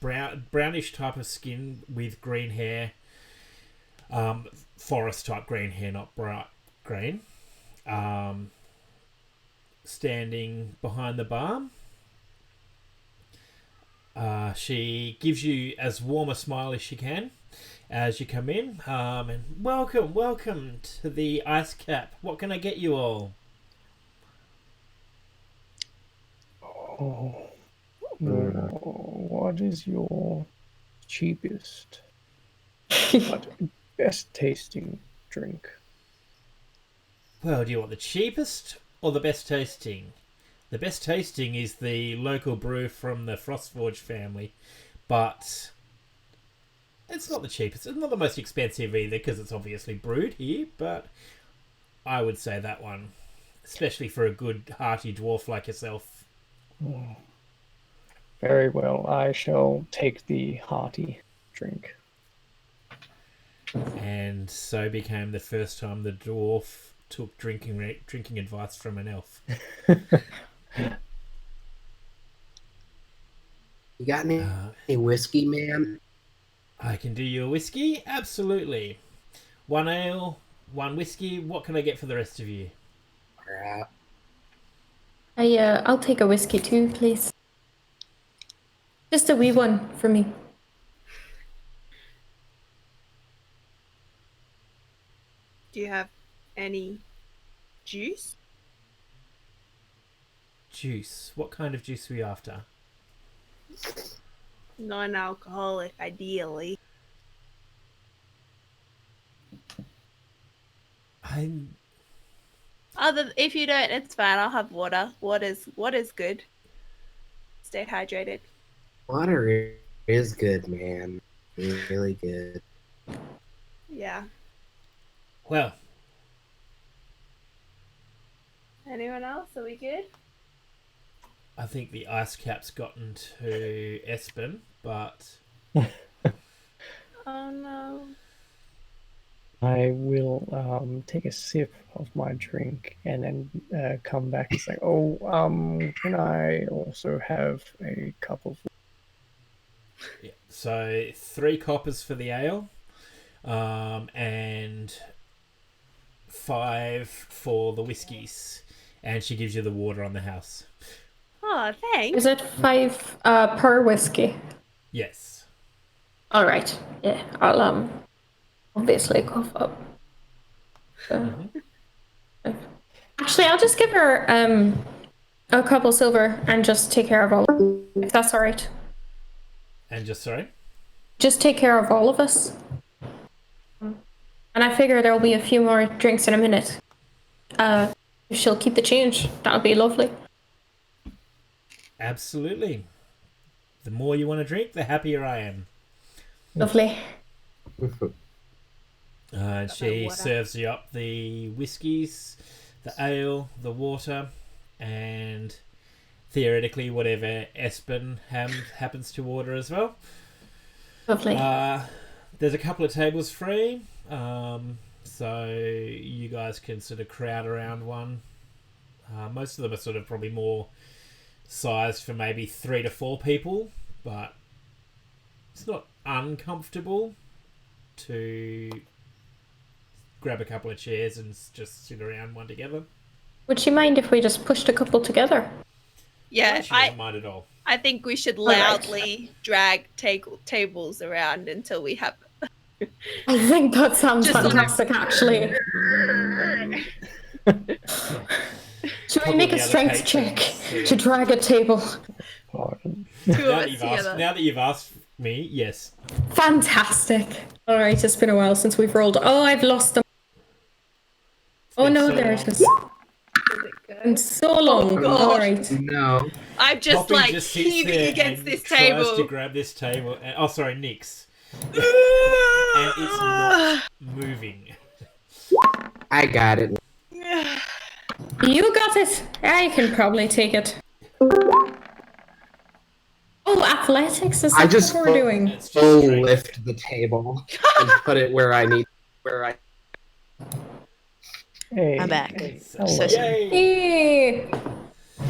brownish type of skin with green hair, forest type green hair, not bright green. Standing behind the bar. She gives you as warm a smile as she can as you come in. And welcome to the Ice Cap. What can I get you all? Oh, what is your cheapest but best tasting drink? Well, do you want the cheapest or the best tasting? The best tasting is the local brew from the Frostforge family, but it's not the cheapest. It's not the most expensive either because it's obviously brewed here, but I would say that one, especially for a good hearty dwarf like yourself. Oh, very well. I shall take the hearty drink. And so became the first time the dwarf took drinking advice from an elf. You got any whiskey, man? I can do you a whiskey? Absolutely. 1 ale, 1 whiskey. What can I get for the rest of you? Crap. I'll take a whiskey too, please. Just a wee one for me. Do you have any juice? Juice. What kind of juice are we after? Non-alcoholic, ideally. If you don't, it's fine. I'll have water. Water's good. Stay hydrated. Water is good, man. Really good. Yeah. Well, Anyone else? Are we good? I think the ice cap's gotten to Espen, but Oh no. I will take a sip of my drink and then come back and say, "Oh, can I also have a cup of?" yeah. So 3 coppers for the ale, and 5 for the whiskies, and she gives you the water on the house. Oh, thanks. Is it 5 per whiskey? Yes. All right. Yeah, I'll obviously cough up. Actually, I'll just give her a couple silver and just take care of all. If that's all right. And just sorry. Just take care of all of us. And I figure there'll be a few more drinks in a minute. If she'll keep the change, that would be lovely. Absolutely. The more you want to drink, the happier I am. Lovely. And she water. serves you up the whiskies, the ale, the water, and theoretically whatever Espen happens to order as well. Lovely. There's a couple of tables free, so you guys can sort of crowd around one. Most of them are sort of probably more sized for maybe 3 to 4 people, but it's not uncomfortable to grab a couple of chairs and just sit around one together. Would she mind if we just pushed a couple together? Yeah, She doesn't mind at all. I think we should right. loudly drag tables around until we have. I think that sounds Just fantastic, actually. Should we Couple make of a the other strength check patrons, to drag a table? Pardon. Two Now of that, us you've together. asked, now that you've asked me, yes. Fantastic. All right, it's been a while since we've rolled. Oh, I've lost them. Oh been no, so there long. it is. Does it go? And so long. God. All right. No. I'm just Poppy like just sits heaving there against and this tries table. to grab this table. And, oh, sorry, Nix. And it's not moving. I got it. You got it. I can probably take it. Oh, athletics is I that just what we're doing? It's just full strength. lift the table and put it where I need. Hey, I'm back. hey, So, hello. yay! Hey,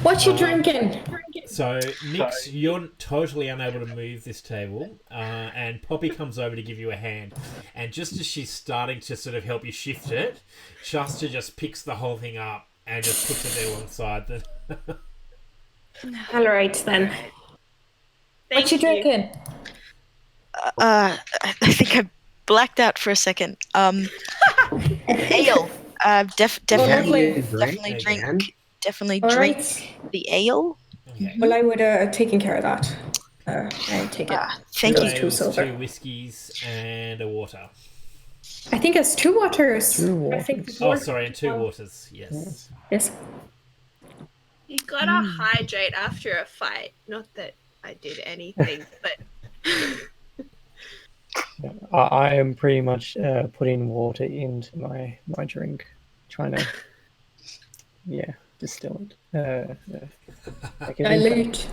what you drinking? So, Nix, you're totally unable to move this table, and Poppy comes over to give you a hand. And just as she's starting to sort of help you shift it, Shasta just picks the whole thing up and just puts it there alongside the... All right then. What you drinking? I think I blacked out for a second. Ale. Definitely, lovely. definitely All drink right. the ale. Okay. Well, I would taken care of that. I take it. Thank you. Those 2 Ales, silver. 2 whiskies, and a water. I think it's 2 waters. 2 I think waters. Oh, sorry, and 2 waters. Yes. Yes. You gotta hydrate after a fight. Not that I did anything, but I am pretty much putting water into my drink, trying to, distill it. Make it Dilute.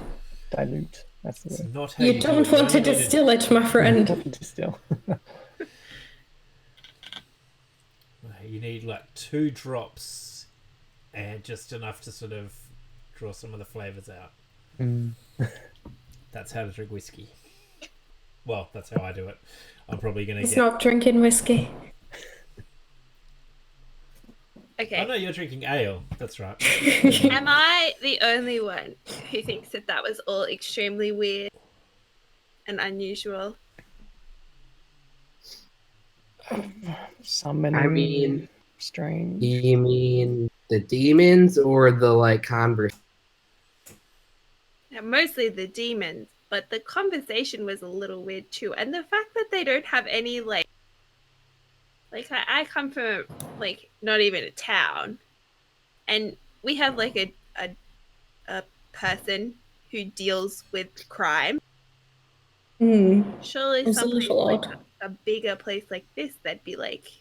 dilute. That's the It's word. not how You do don't it. want to You need distill it, my friend. Distill. You need like 2 drops and just enough to sort of draw some of the flavours out. Mm. That's how to drink whiskey. Well, that's how I do it. I'm probably going to He's get... not drinking whiskey. Okay. Oh, no, you're drinking ale. That's right. Am I the only one who thinks that that was all extremely weird and unusual? Summoning. I mean, strange. you mean the demons or the like conversation? Yeah, mostly the demons, but the conversation was a little weird too. And the fact that they don't have any like I come from like not even a town, and we have like a person who deals with crime. Surely It's a someplace little like odd. a bigger place like this, there'd be like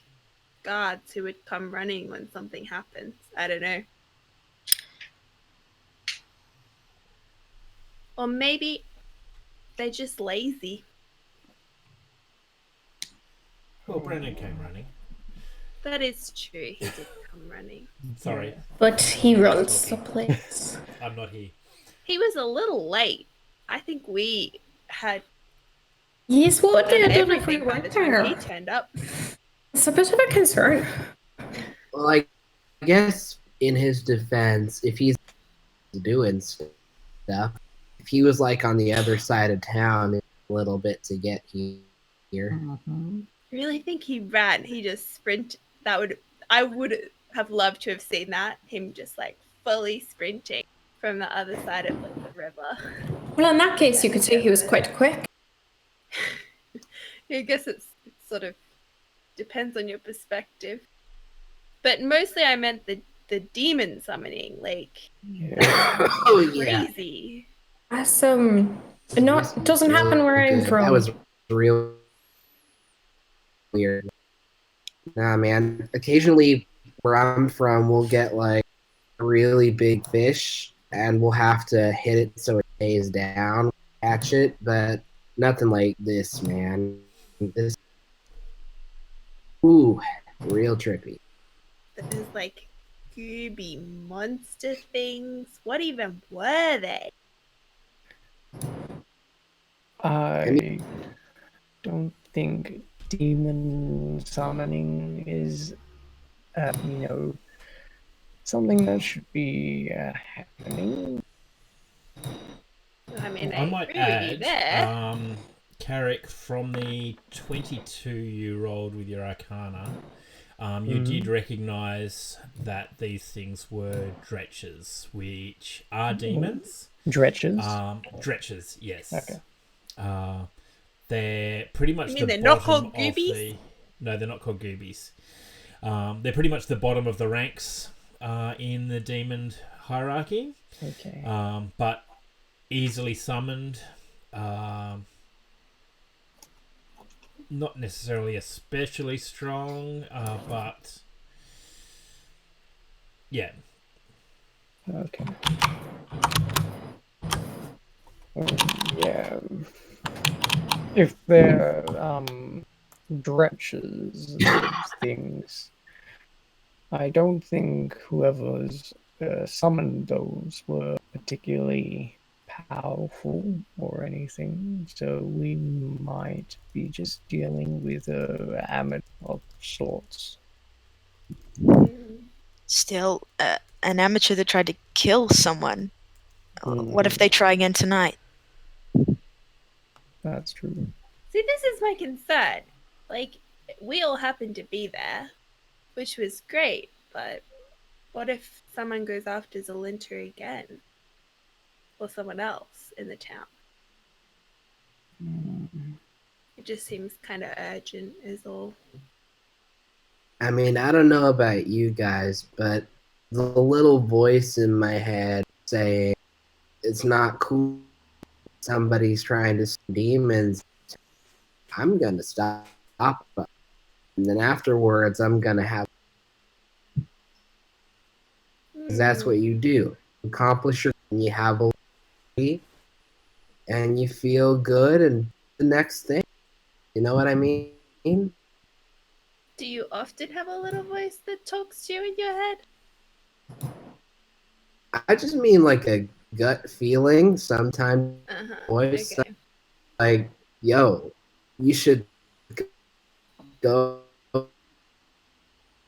guards who would come running when something happens. I don't know. Or maybe they're just lazy. Well, Brennan came running. That is true. He did come running. Sorry, But he runs the place. I'm not here. He was a little late. I think we had Yes, what would they done have done if we everything by the weren't time there? he turned up. It's a bit of a concern. Well, I guess in his defense, if he's doing stuff, if he was like on the other side of town a little bit to get here. I really think he ran. He just sprint. I would have loved to have seen that. Him just like fully sprinting from the other side of like the river. Well, in that case, you could say he was quite quick. I guess it sort of depends on your perspective. But mostly I meant the demon summoning, like Oh yeah, crazy. That's it doesn't happen where I'm Good. from. That was real weird. Nah, man. Occasionally, where I'm from, we'll get like a really big fish, and we'll have to hit it so it stays down, catch it. But nothing like this, man. This, ooh, real trippy. Those like gooby monster things. What even were they? I don't think demon summoning is, something that should be happening. I mean, I might agree with you add, there. Carrick, from the 22 you rolled with your Arcana, you did recognise that these things were dretches, which are demons. Dretches. Dretches, yes. Okay. They're pretty much You mean the they're bottom not called of goobies? the... No, they're not called goobies. They're pretty much the bottom of the ranks in the demon hierarchy. Okay. But easily summoned. Not necessarily especially strong, but yeah. Okay. Yeah. If they're dretches, those things, I don't think whoever's summoned those were particularly powerful or anything, so we might be just dealing with a amateur of sorts. Still, an amateur that tried to kill someone. What if they try again tonight? That's true. See, this is my concern. Like, we all happened to be there, which was great, but what if someone goes after Zalinter again? Or someone else in the town? It just seems kind of urgent, is all. I mean, I don't know about you guys, but the little voice in my head saying it's not cool, somebody's trying to see demons, I'm going to stop them. And then afterwards, I'm going to have... Because that's what you do. You accomplish your thing, you have a and you feel good, and the next thing. You know what I mean? Do you often have a little voice that talks to you in your head? I just mean like a gut feeling, sometimes voice Okay. like, "Yo, you should go."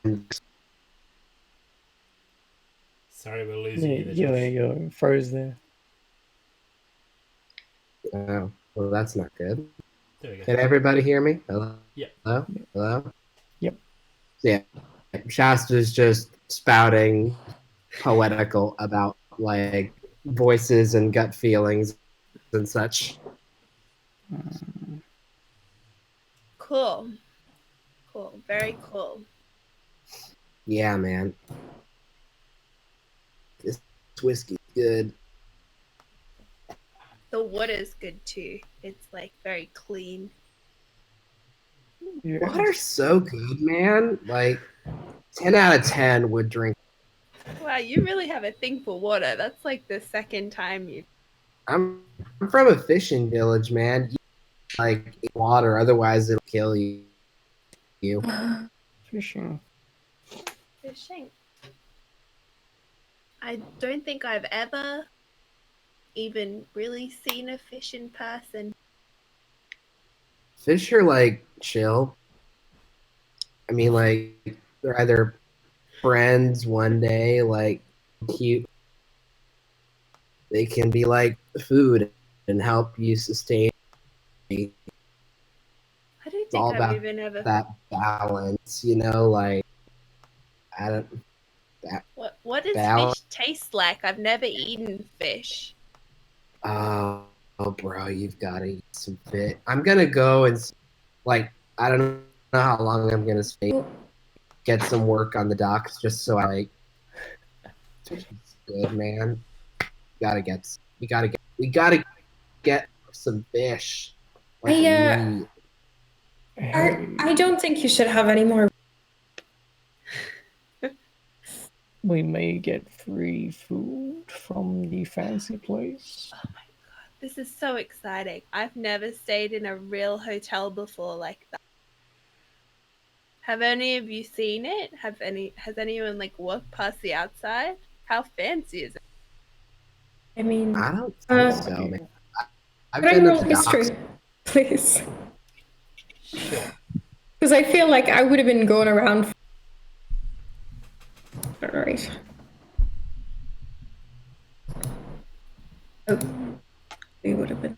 And Sorry, we're losing Yeah, you there, you're Josh. froze there. oh, well, that's not good. There we go. Can everybody hear me? Hello, Yep. hello, hello. Yep. Yeah, Shasta's just spouting poetical about like voices and gut feelings and such. Cool. Cool. Very cool. Yeah, man, this whiskey's good. The water's good too. It's like very clean. Yeah. Water's so good, man. Like 10 out of 10 would drink. Wow, you really have a thing for water. That's like the second time you. I'm from a fishing village, man. You like eat water, otherwise it'll kill you. Fishing. Fishing. I don't think I've ever even really seen a fish in person. Fish are like chill. I mean, like they're either friends one day, like cute. They can be like food and help you sustain. It's I don't all think I've about even ever. that balance, you know. Like I don't What does balance. fish taste like? I've never eaten fish. Oh, bro, you've got to eat some fish. I'm gonna go and like I don't know how long I'm gonna stay. Get some work on the docks just so I like. It's good, man. We gotta get some fish. Like I Hey, don't think you should have any more. we may get free food from the fancy place. Oh my god, this is so exciting. I've never stayed in a real hotel before like that. Have any of you seen it? Has anyone like walked past the outside? How fancy is it? I mean, I don't think so, Okay. man. I've could I been roll to the docks. history, please? Sure. Because I feel like I would have been going around. All right. Oh, we would have been.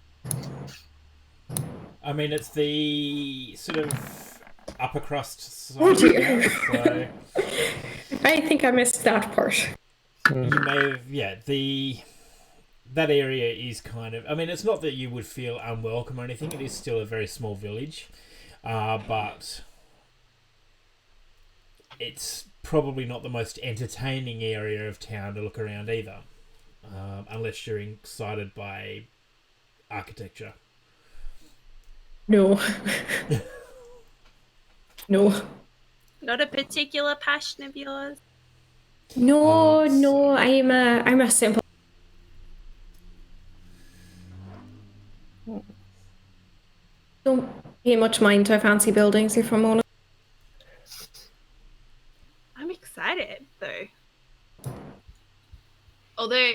I mean, it's the sort of upper crust side. Oh dear. So I think I missed that part. you may have, that area is kind of. I mean, it's not that you would feel unwelcome or anything. It is still a very small village, but it's probably not the most entertaining area of town to look around either, unless you're excited by architecture. No. No. Not a particular passion of yours? No, Um, no. I'm a simple. Don't pay much mind to fancy buildings if I'm honest. I'm excited though. Although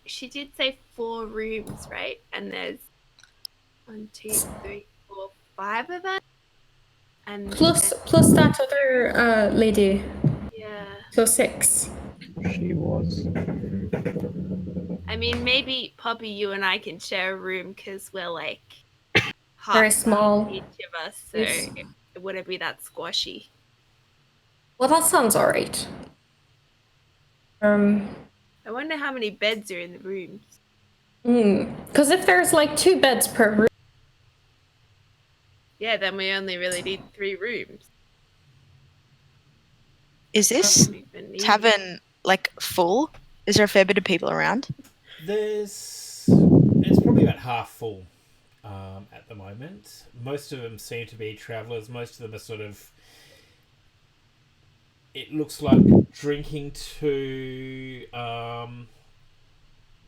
she did say 4 rooms, right? And there's 1, 2, 3, 4, 5 of them. And Plus that other lady. yeah. So 6. She was. I mean, maybe Poppy, you and I can share a room because we're like Very half small. each of us, so Yes. it wouldn't be that squashy. Well, that sounds alright. I wonder how many beds are in the rooms. Because if there's like 2 beds per room, Yeah, then we only really need 3 rooms. Is this Don't even need- tavern like full? Is there a fair bit of people around? It's probably about half full at the moment. Most of them seem to be travellers. Most of them are sort of. It looks like drinking to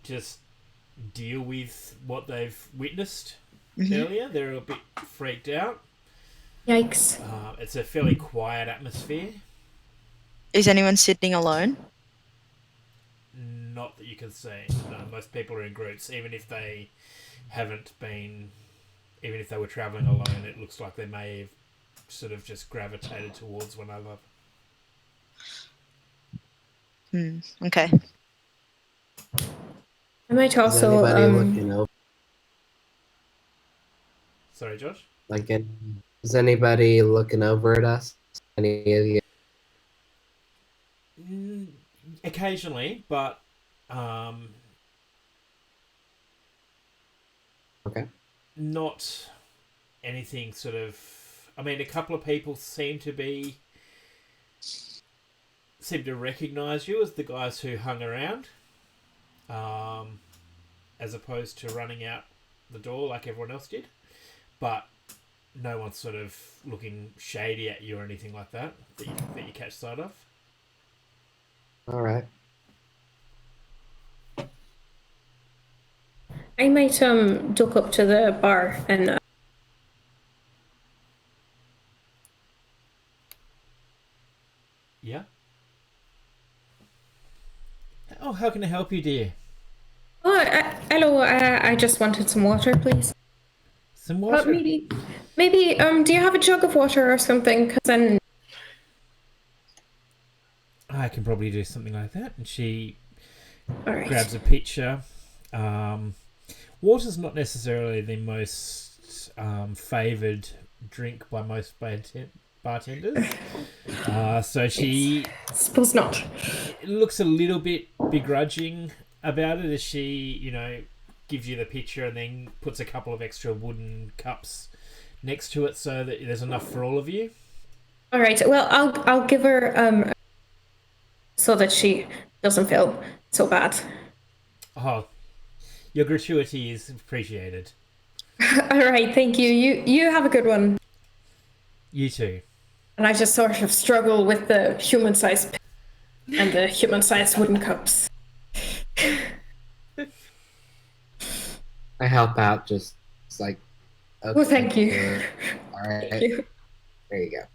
just deal with what they've witnessed earlier. They're a bit freaked out. yikes. It's a fairly quiet atmosphere. Is anyone sitting alone? not that you can see. No, most people are in groups, even if they haven't been, even if they were travelling alone. It looks like they may have sort of just gravitated towards one another. Okay. I might Is also anybody looking over? Sorry, Josh? Is anybody looking over at us? Any of you? Occasionally, but Okay. not anything sort of. I mean, a couple of people seem to recognise you as the guys who hung around, as opposed to running out the door like everyone else did. But no one's sort of looking shady at you or anything like that you catch sight of. All right. I might duck up to the bar and Yeah. Oh, how can I help you, dear? hello. I just wanted some water, please. Some water. Maybe. Do you have a jug of water or something? Because then I can probably do something like that. And she all right. grabs a pitcher. Water's not necessarily the most favoured drink by most bartenders. So she Suppose not. looks a little bit begrudging about it as she, gives you the pitcher and then puts a couple of extra wooden cups next to it so that there's enough for all of you. All right. Well, I'll give her so that she doesn't feel so bad. Oh, your gratuity is appreciated. All right. Thank you. You have a good one. You too. And I just sort of struggle with the human-sized and the human-sized wooden cups. I help out, just like. Okay, Well, thank you. All right. Thank you. There you go.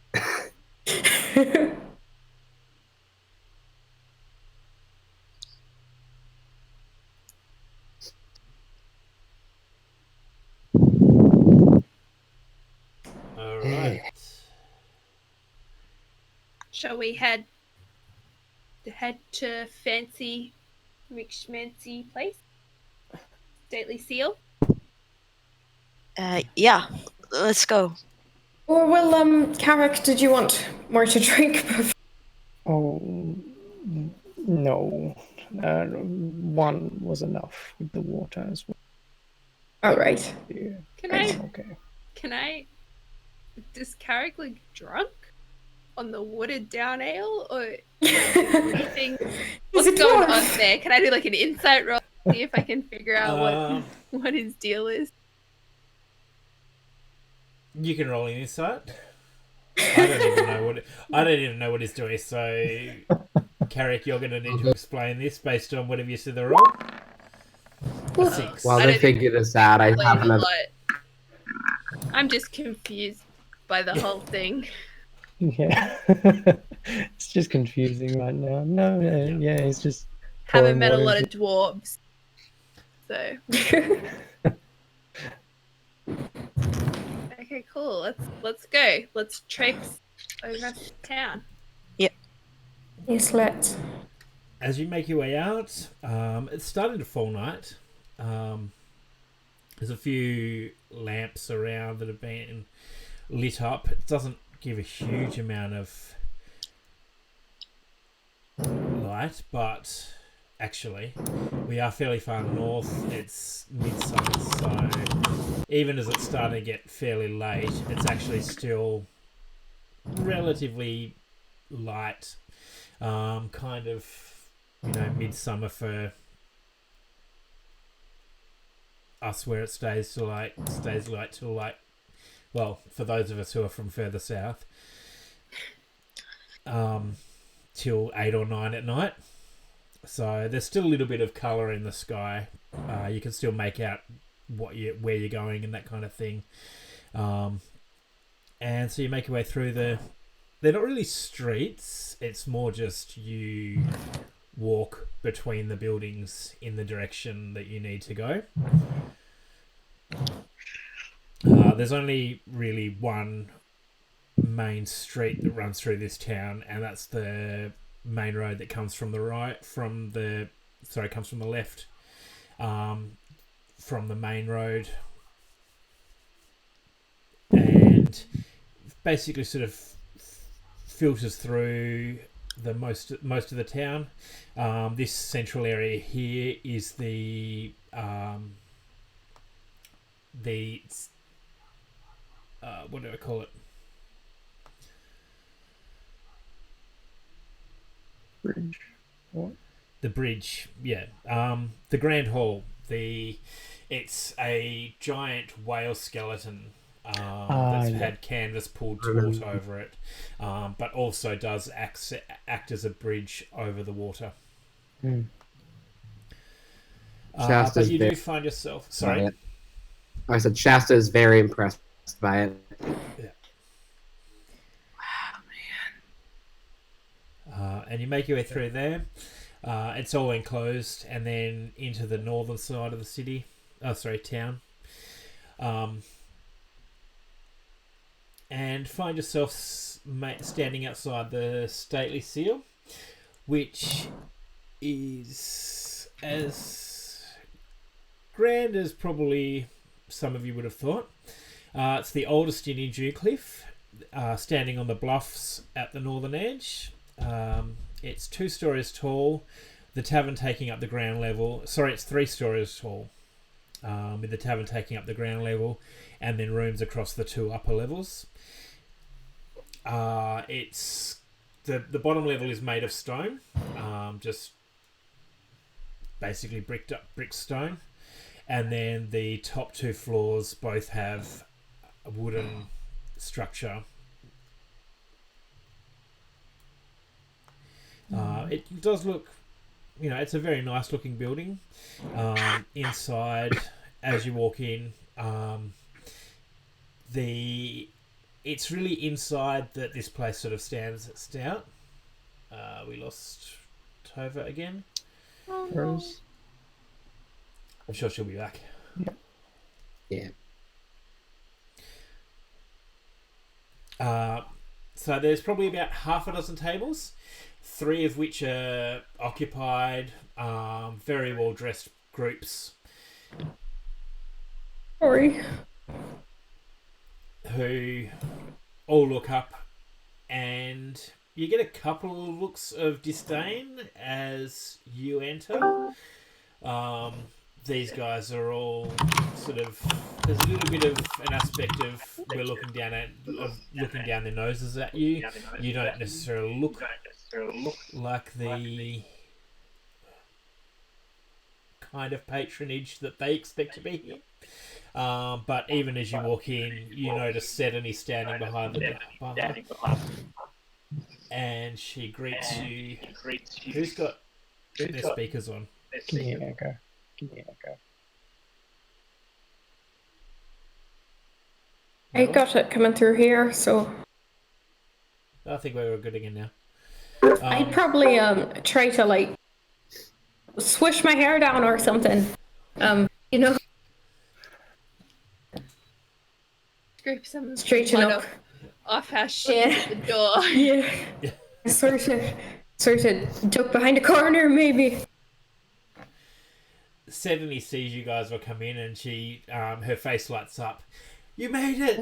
All right. Shall we head to fancy McSchmancy place? Stately Seal? Yeah. Let's go. Or well, Carrick, did you want more to drink? Oh, no. One was enough with the water as well. All right. Yeah, Can okay. I does Carrick look drunk on the watered down ale or anything? What's it going dwarf? on there? Can I do like an insight roll? See if I can figure out what his deal is. You can roll an insight. I don't even know what he's doing. So, Carrick, you're going to need to explain this based on whatever you said the roll. A 6. While they figure this out, I have another. I'm just confused by the whole thing. Yeah. It's just confusing right now. No, yeah, it's just. Haven't met a pouring lot water of dwarves, so. Okay, cool. Let's go. Let's traipse over to town. Yes, let's. As you make your way out, it's starting to fall night. There's a few lamps around that have been lit up. It doesn't give a huge amount of light, but actually, we are fairly far north. It's midsummer, so even as it's starting to get fairly late, it's actually still relatively light. Kind of, midsummer for us, where it stays light till like, well, for those of us who are from further south, till 8 or 9 at night. So there's still a little bit of colour in the sky. You can still make out where you're going and that kind of thing. And so you make your way through they're not really streets. It's more just you walk between the buildings in the direction that you need to go. There's only really one main street that runs through this town, and that's the main road that comes from the left, from the main road, and basically sort of filters through the most of the town. This central area here is the what do I call it? Bridge. What? The bridge, yeah. The Grand Hall. It's a giant whale skeleton that's had canvas pulled taut over it, but also does act as a bridge over the water. But you do find yourself... Sorry? I said Shasta is very impressed by it. Yeah. Wow, man. And you make your way through there. It's all enclosed, and then into the northern side of the city. Town. And find yourself standing outside the stately seal, which is as grand as probably some of you would have thought. It's the oldest inn in Dewcliff, standing on the bluffs at the northern edge. It's 2 stories tall, the tavern taking up the ground level. Sorry, it's 3 stories tall, with the tavern taking up the ground level, and then rooms across the 2 upper levels. It's the bottom level is made of stone, just basically brick stone, and then the top 2 floors both have a wooden structure. It does look, it's a very nice looking building. Inside, as you walk in, it's really inside that this place sort of stands out. We lost Tova again. Oh, no. I'm sure she'll be back. Yeah. So there's probably about half a dozen tables, 3 of which are occupied, very well dressed groups. Sorry. Who all look up, and you get a couple of looks of disdain as you enter. These guys are all sort of... There's a little bit of an aspect of we're looking down their noses at you. You don't necessarily look like the kind of patronage that they expect to be here. But even as you walk in, you notice Sedany standing behind the bar, and she greets you. Who's got their speakers on? Give me an echo. I got it coming through here, so I think we're good again now. I'd probably try to swish my hair down or something. Scrape some Straighten blood up. off our shit at the door. Yeah. Sort of duck behind a corner, maybe. Sedany sees you guys will come in, and she, her face lights up. You made it,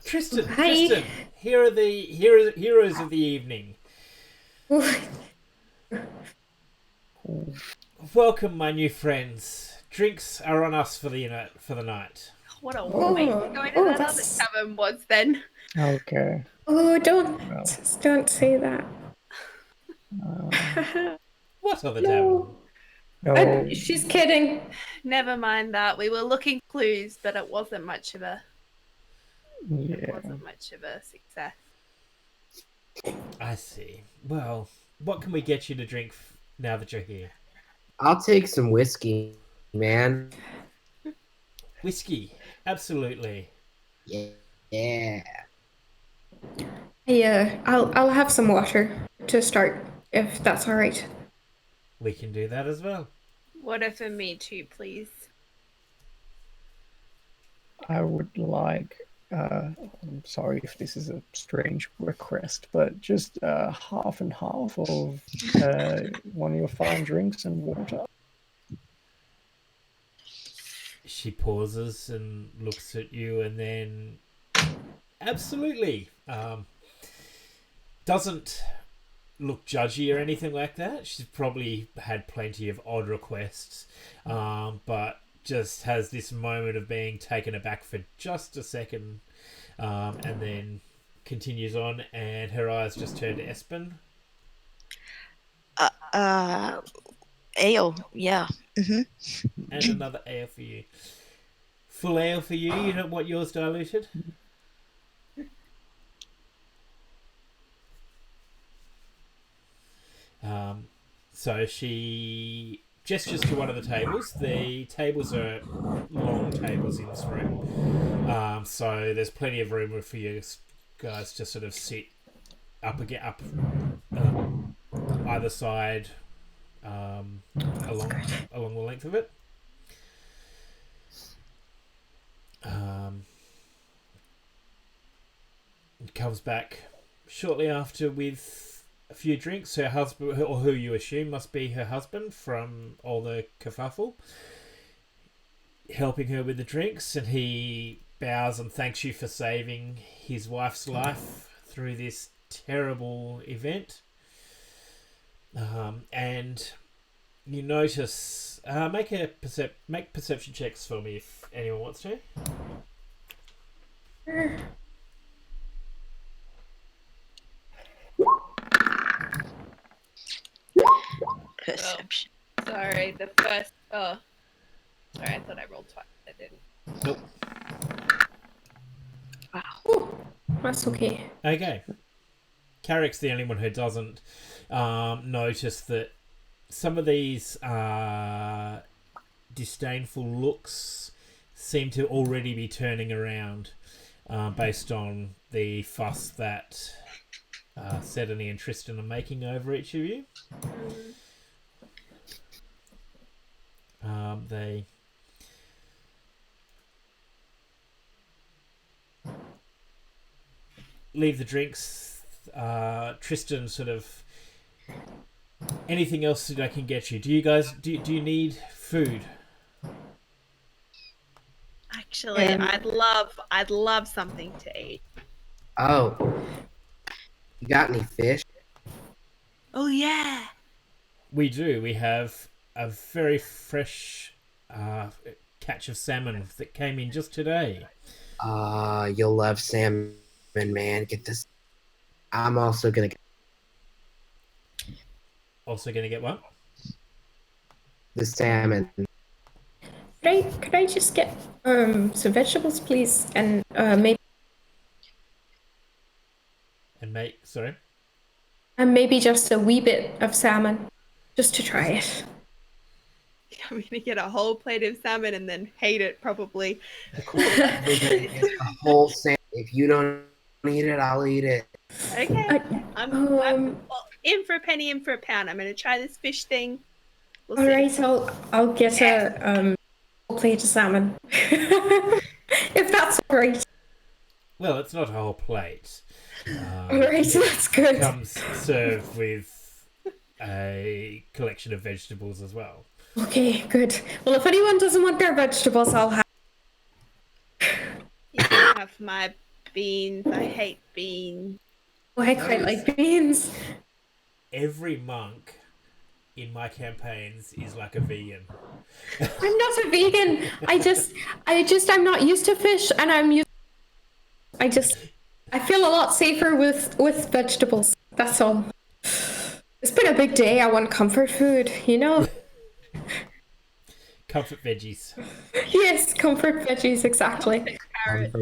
Tristan. Hi. Tristan, here are the heroes of the evening. Welcome, my new friends. Drinks are on us for the night. What a way to go into that other tavern was then. Okay. Oh, don't say that. What other tavern? No. She's kidding. Never mind that. We were looking for clues, but it wasn't much of a success. I see. Well, what can we get you to drink now that you're here? I'll take some whiskey, man. Whiskey, absolutely. Yeah. Yeah, I'll have some water to start, if that's all right. We can do that as well. Water for me too, please. I would like, I'm sorry if this is a strange request, but just half and half of one of your fine drinks and water. She pauses and looks at you, and then absolutely doesn't look judgy or anything like that. She's probably had plenty of odd requests, but just has this moment of being taken aback for just a second, and then continues on, and her eyes just turn to Espen. Ale, yeah. And another ale for you. Full ale for you. You don't want yours diluted? So she gestures to one of the tables. The tables are long tables in this room. So there's plenty of room for you guys to sort of sit up either side along the length of it. Comes back shortly after with a few drinks. Her husband, or who you assume must be her husband from all the kerfuffle, helping her with the drinks, and he bows and thanks you for saving his wife's life through this terrible event. And you notice, make perception checks for me if anyone wants to. Perception. Sorry, the first. Oh, sorry, I thought I rolled twice. I didn't. Nope. Ooh, that's okay. Okay. Carrick's the only one who doesn't notice that some of these disdainful looks seem to already be turning around based on the fuss that Sedany and Tristan are making over each of you. They leave the drinks. Tristan sort of, anything else that I can get you? Do you guys do you need food? Actually, I'd love something to eat. Oh, you got any fish? Oh yeah. We do. We have a very fresh catch of salmon that came in just today. You'll love salmon, man. Get this. I'm also gonna get Also going to get one. the salmon. Could I just get some vegetables, please, and maybe maybe just a wee bit of salmon, just to try it. I'm gonna get a whole plate of salmon and then hate it probably. A whole salmon. If you don't eat it, I'll eat it. Okay. I'm in for a penny, in for a pound. I'm gonna try this fish thing. We'll all see. right, I'll get a whole plate of salmon, if that's all right. Well, it's not a whole plate. All right, that's good. Comes served with a collection of vegetables as well. Okay, good. Well, if anyone doesn't want their vegetables, I'll have. You can have my beans. I hate beans. Oh, I quite like beans. Every monk in my campaigns is like a vegan. I'm not a vegan. I'm not used to fish, and I feel a lot safer with vegetables. That's all. It's been a big day. I want comfort food, you know? Comfort veggies. Yes, comfort veggies, exactly. Carrot.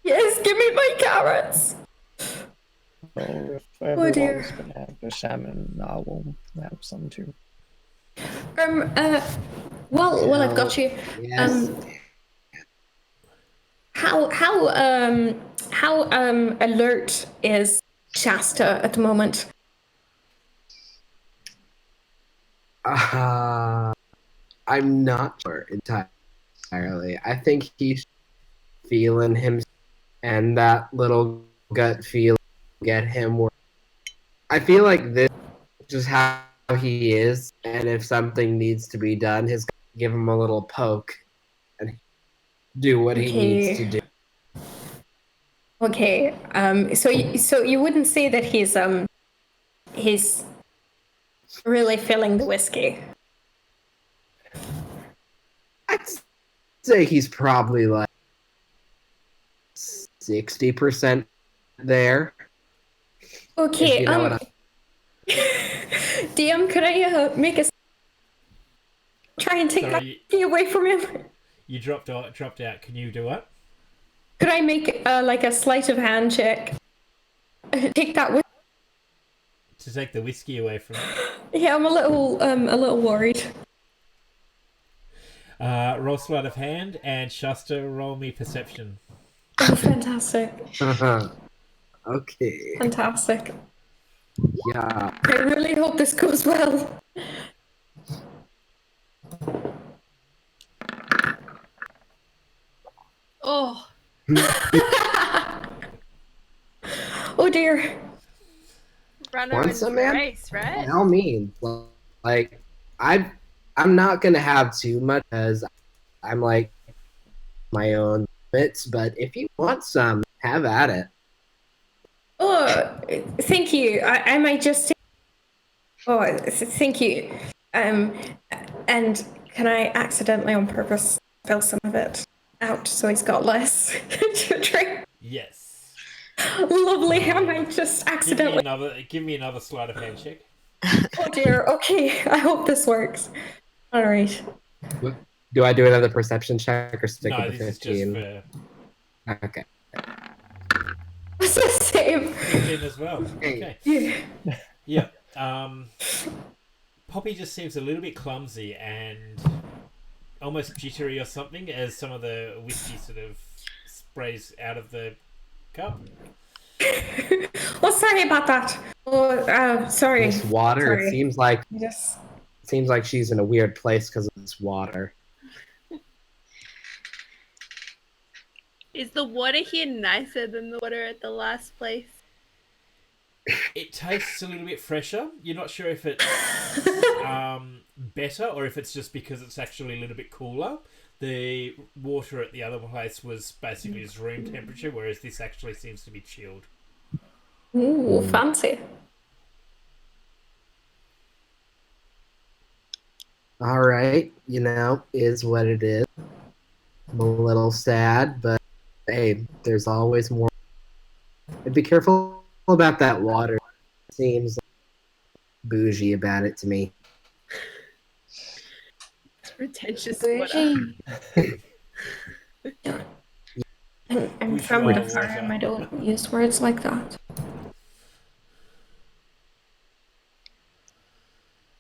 Yes, give me my carrots. So if Oh, dear. everyone's gonna have the salmon, I will have some too. Well, I've got you. Yes. How alert is Shasta at the moment? I'm not sure entirely. I think he's feeling him, and that little gut feel get him. I feel like this is just how he is, and if something needs to be done, his give him a little poke and do what he needs to do. Okay. So you wouldn't say that he's really feeling the whiskey. I'd say he's probably like 60% there. Okay. You know what DM, could I make a try and take that whiskey away from him? You dropped out. Can you do it? Could I make like a sleight of hand check? Take that whiskey. To take the whiskey away from him. Yeah, I'm a little worried. Roll sleight of hand, and Shasta, roll me perception. Oh, fantastic. Okay. Fantastic. Yeah. I really hope this goes well. Oh. Oh dear. Runner Want in some, man? race, right? By all means. Like, I'm not gonna have too much because I'm like my own limits. But if you want some, have at it. Oh, thank you. I might just. Oh, thank you. And can I accidentally, on purpose, spill some of it out so he's got less to drink? Yes. Lovely. I might just accidentally. Give me another sleight of hand check. Oh dear. Okay. I hope this works. All right. Do I do another perception check or stick No, with the this is 15? just for Okay. It's the same. 15 as well. Okay. Yeah. Poppy just seems a little bit clumsy and almost jittery or something as some of the whiskey sort of sprays out of the cup. Oh, sorry about that. Oh, sorry. This water. Sorry. It seems like Yes. she's in a weird place because of this water. Is the water here nicer than the water at the last place? It tastes a little bit fresher. You're not sure if it's better or if it's just because it's actually a little bit cooler. The water at the other place was basically just room temperature, whereas this actually seems to be chilled. Ooh, fancy. All right, is what it is. I'm a little sad, but hey, there's always more. And be careful about that water. It seems bougie about it to me. It's pretentious Bougie. water. I'm from the farm. I don't use words like that.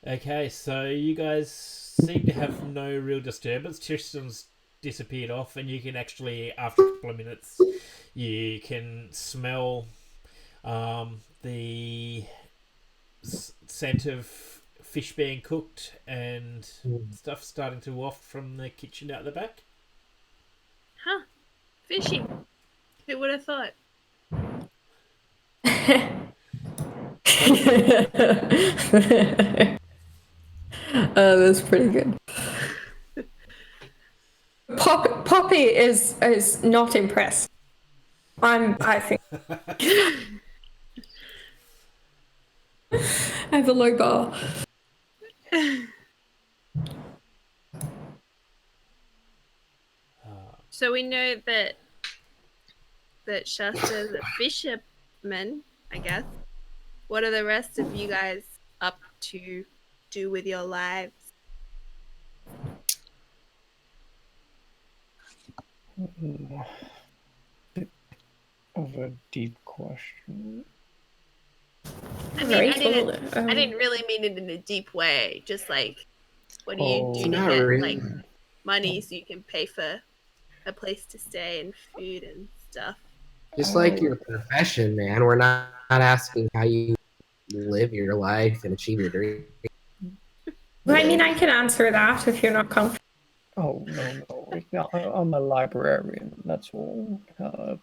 Okay, so you guys seem to have no real disturbance. Tristan's disappeared off, and you can actually, after a couple of minutes, you can smell the scent of fish being cooked and stuff starting to waft from the kitchen out the back. Huh. Fishing. Who would have thought? That's pretty good. Poppy is not impressed. I think. I have a low bar. So we know that Shasta's a fisherman, I guess. What are the rest of you guys up to do with your lives? Bit of a deep question. I mean, I didn't really mean it in a deep way. Just like, what do you do to Not get really. like money so you can pay for a place to stay and food and stuff? Just like your profession, man. We're not asking how you live your life and achieve your dream. Well, I mean, I can answer that if you're not comfortable. Oh, no. I'm a librarian, that's all.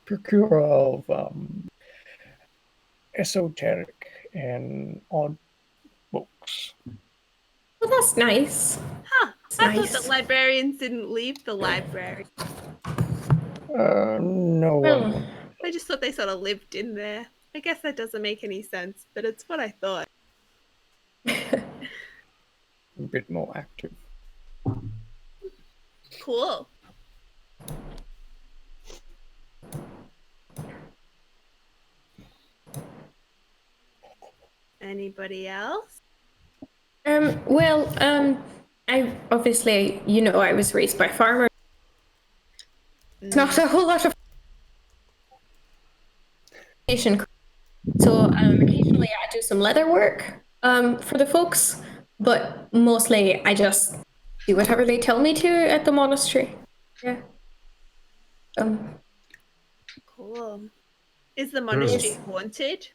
Procurer of esoteric and odd books. Well, that's nice. Huh. It's I thought nice. that librarians didn't leave the library. No Well, one. I just thought they sort of lived in there. I guess that doesn't make any sense, but it's what I thought. A bit more active. Cool. Anybody else? well, I obviously, I was raised by farmers. It's not a whole lot of education. So occasionally I do some leather work for the folks, but mostly I just do whatever they tell me to at the monastery. Yeah. Cool. Is the monastery Yes. haunted?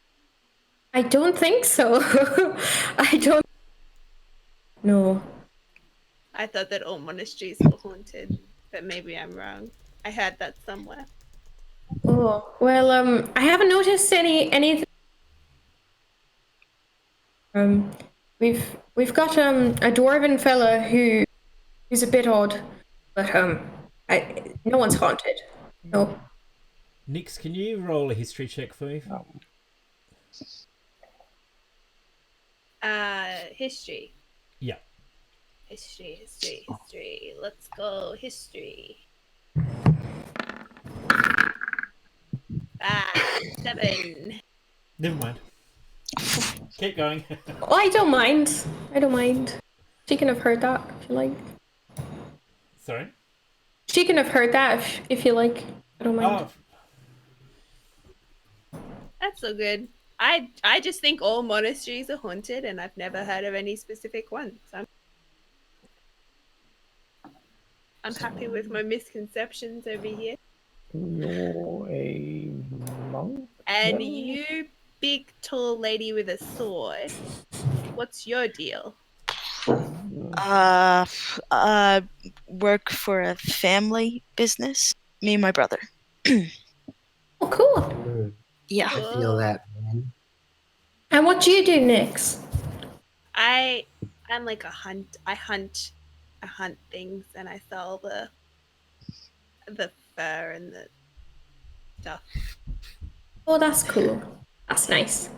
I don't think so. I don't. No. I thought that all monasteries were haunted, but maybe I'm wrong. I heard that somewhere. Oh well. I haven't noticed anything. We've got a dwarven fella who's a bit odd, but no one's haunted. No. Nix, can you roll a history check for me? History. Yeah. History. Let's go. History. 7. Never mind. Keep going. Oh, I don't mind. She can have heard that if you like. Sorry? She can have heard that if you like. I don't mind. Oh, That's so good. I just think all monasteries are haunted, and I've never heard of any specific ones. I'm happy with my misconceptions over here. You're a monk? And No? you, big tall lady with a sword, what's your deal? Work for a family business. Me and my brother. Oh, cool. Yeah. I feel that, man. And what do you do next? I'm like a hunt. I hunt things, and I sell the fur and the stuff. Oh, that's cool. That's nice.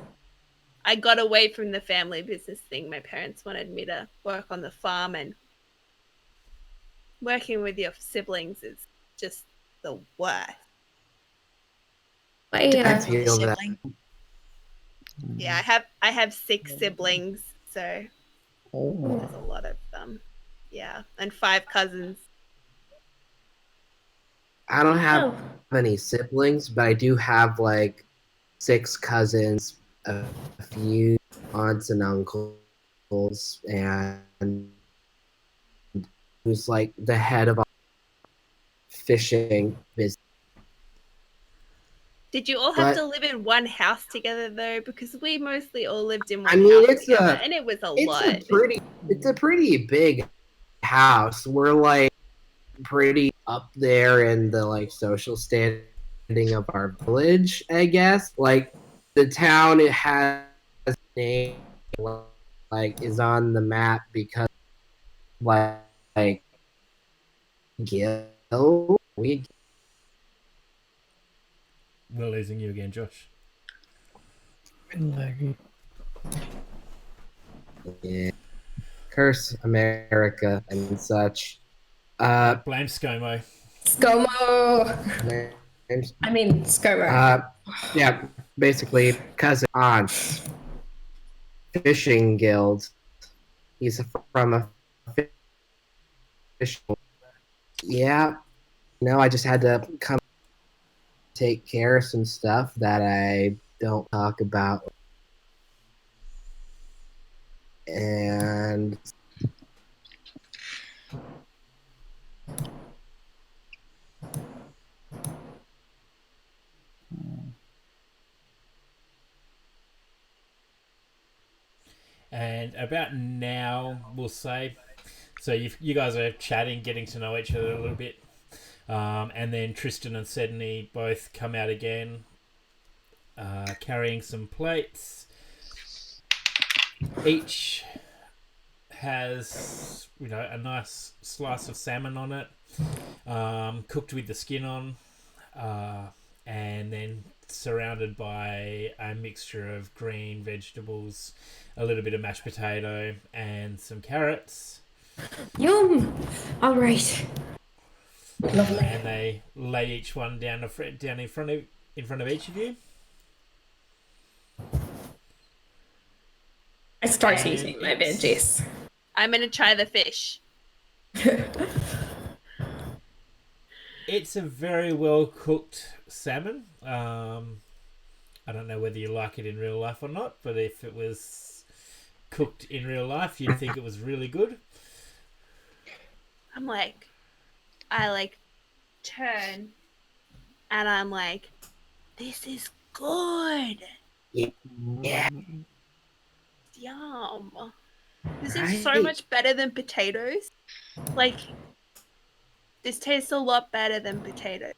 I got away from the family business thing. My parents wanted me to work on the farm, and working with your siblings is just the worst. But Depends on the feel that. sibling. Yeah, I have 6 siblings, so Oh, there's a lot of them. Yeah, and 5 cousins. I don't have Oh. any siblings, but I do have like 6 cousins, a few aunts and uncles, and who's like the head of our fishing business. Did you all have But- to live in one house together though? Because we mostly all lived in one I mean, house it's together, a- and it was a It's lot. a pretty big house. We're like pretty up there in the like social standing of our village, I guess. Like the town, it has a name, like is on the map because like Gil, we we're losing you again, Josh. been laggy. yeah, curse America and such. Uh, Blame ScoMo. ScoMo. names- I mean, ScoMo. yeah, basically cousin aunts fishing guild. He's from a fish. Yeah, I just had to come take care of some stuff that I don't talk about, and And about now, we'll say. So you guys are chatting, getting to know each other a little bit. And then Tristan and Sedney both come out again, carrying some plates. Each has, a nice slice of salmon on it, cooked with the skin on, and then surrounded by a mixture of green vegetables, a little bit of mashed potato, and some carrots. Yum! All right. Lovely. And they lay each one down in front of each of you. I start And eating my veggies. I'm gonna try the fish. It's a very well cooked salmon. I don't know whether you like it in real life or not, but if it was cooked in real life, you'd think it was really good. I turn, and I'm like, this is good. Yeah. Yum. This is so much better than potatoes. This tastes a lot better than potatoes.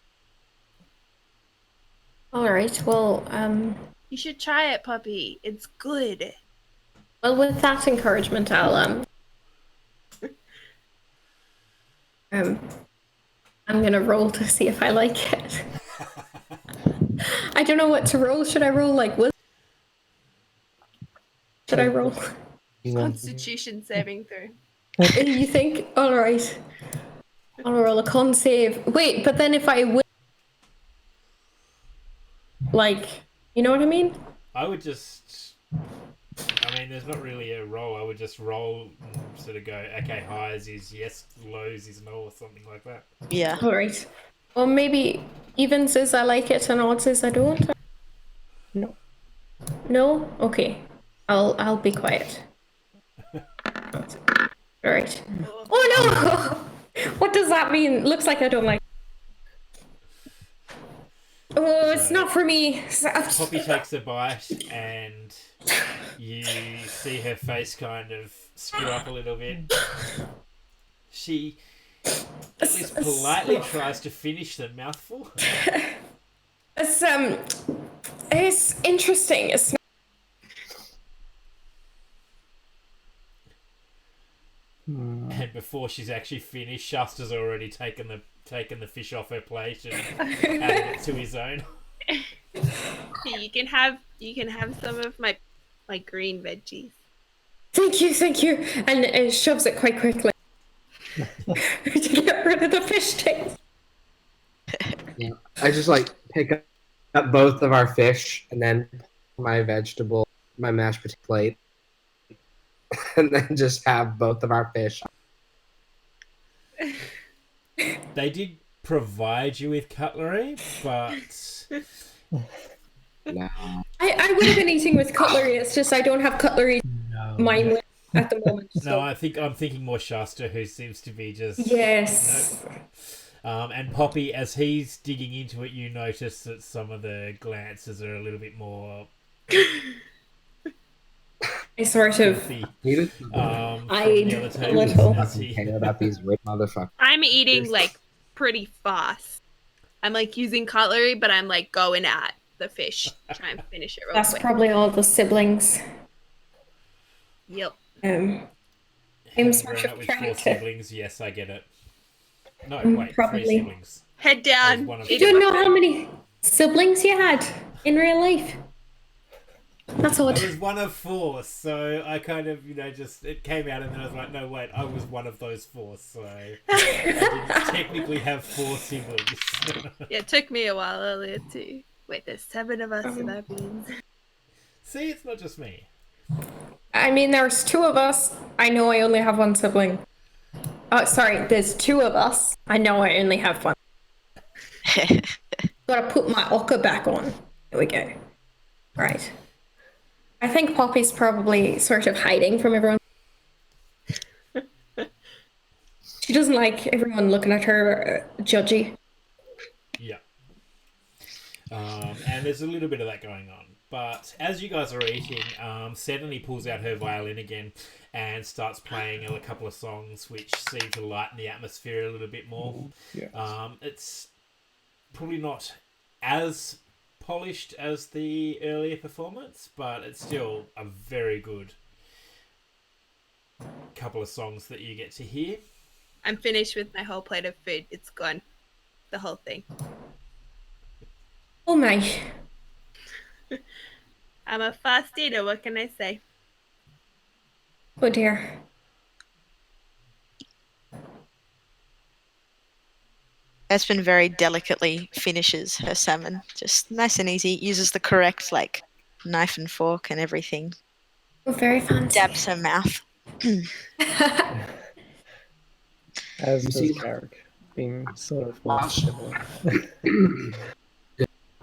All right. Well, You should try it, puppy. It's good. with that encouragement, I'll I'm gonna roll to see if I like it. I don't know what to roll. Should I roll what? Should I roll? Constitution saving throw. You think? All right. I'll roll a con save. Wait, but then if I win, you know what I mean? I would just... there's not really a roll. I would just roll and sort of go, okay, highs is yes, lows is no, or something like that. Yeah. All right. Or maybe evens is I like it and odds is I don't. No. No? Okay. I'll be quiet. All right. Oh no! What does that mean? Looks like I don't like. Oh, it's not for me. Poppy takes a bite and you see her face kind of screw up a little bit. She at least politely tries to finish the mouthful. It's interesting. It's not... And before she's actually finished, Shasta's already taken the fish off her plate and added it to his own. You can have some of my green veggies. Thank you. And it shoves it quite quickly to get rid of the fish taste. Yeah. I just pick up both of our fish and then my mashed potato plate, and then just have both of our fish. They did provide you with cutlery, but No. I would have been eating with cutlery. It's just I don't have cutlery mindless at the moment. So. no, I'm thinking more Shasta, who seems to be just Yes. And Poppy, as he's digging into it, you notice that some of the glances are a little bit more I sort of filthy. eyed the other a little. as he- Care about these rich motherfuckers. I'm eating pretty fast. I'm using cutlery, but I'm going at the fish, try and finish it real That's quick. probably all the siblings. Yep. I'm Having sort grown of up with trying 4 to. siblings, yes, I get it. No, wait, Probably. 3 siblings. Head down. One of You them. don't know how many siblings you had in real life. That's I odd. was one of 4, so I kind of, just it came out, and then I was like, no, wait, I was one of those 4, so I didn't technically have 4 siblings. Yeah, it took me a while earlier too. Wait, there's 7 of us, so that means. See, it's not just me. I mean, there's 2 of us. I know I only have 1 sibling. Oh, sorry, there's 2 of us. I know I only have 1. Gotta put my ochre back on. There we go. Right. I think Poppy's probably sort of hiding from everyone. She doesn't like everyone looking at her judgy. Yeah. And there's a little bit of that going on. But as you guys are eating, Sedany pulls out her violin again and starts playing a couple of songs which seem to lighten the atmosphere a little bit more. Yes. It's probably not as polished as the earlier performance, but it's still a very good couple of songs that you get to hear. I'm finished with my whole plate of food. It's gone. The whole thing. Oh my. I'm a fast eater. What can I say? Oh dear. Espen very delicately finishes her salmon, just nice and easy. Uses the correct knife and fork and everything. Oh, very fancy. Dabs her mouth. As You does see- Carrick, being sort of Wow. more civil.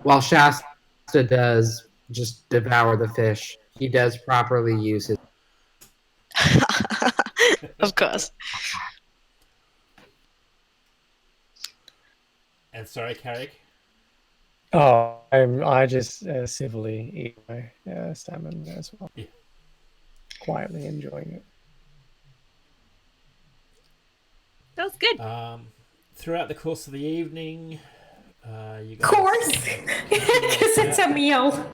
While Shasta does just devour the fish, he does properly use his. Of course. And sorry, Carrick. Oh, I just civilly eat my salmon as well. Yeah. Quietly enjoying it. That was good. Throughout the course of the evening, you Of guys... course. Because it's a meal.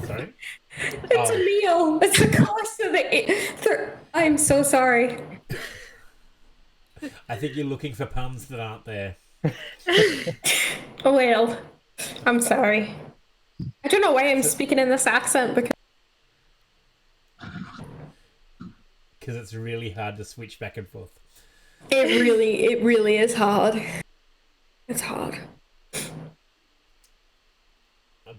Sorry? It's a meal. It's the course of the... I'm so sorry. I think you're looking for puns that aren't there. Oh, well. I'm sorry. I don't know why I'm speaking in this accent because... Because it's really hard to switch back and forth. It really is hard. It's hard.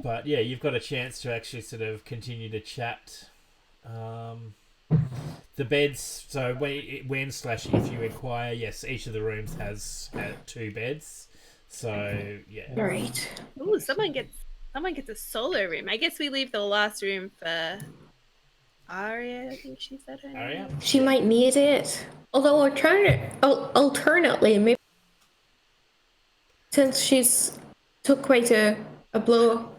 But yeah, you've got a chance to actually sort of continue to chat. The beds, so when/if you inquire, yes, each of the rooms has 2 beds. So yeah. Right. Ooh, someone gets a solo room. I guess we leave the last room for Aria. I think she said her name. Aria? She might need it. Although alternately, maybe since she's took quite a blow.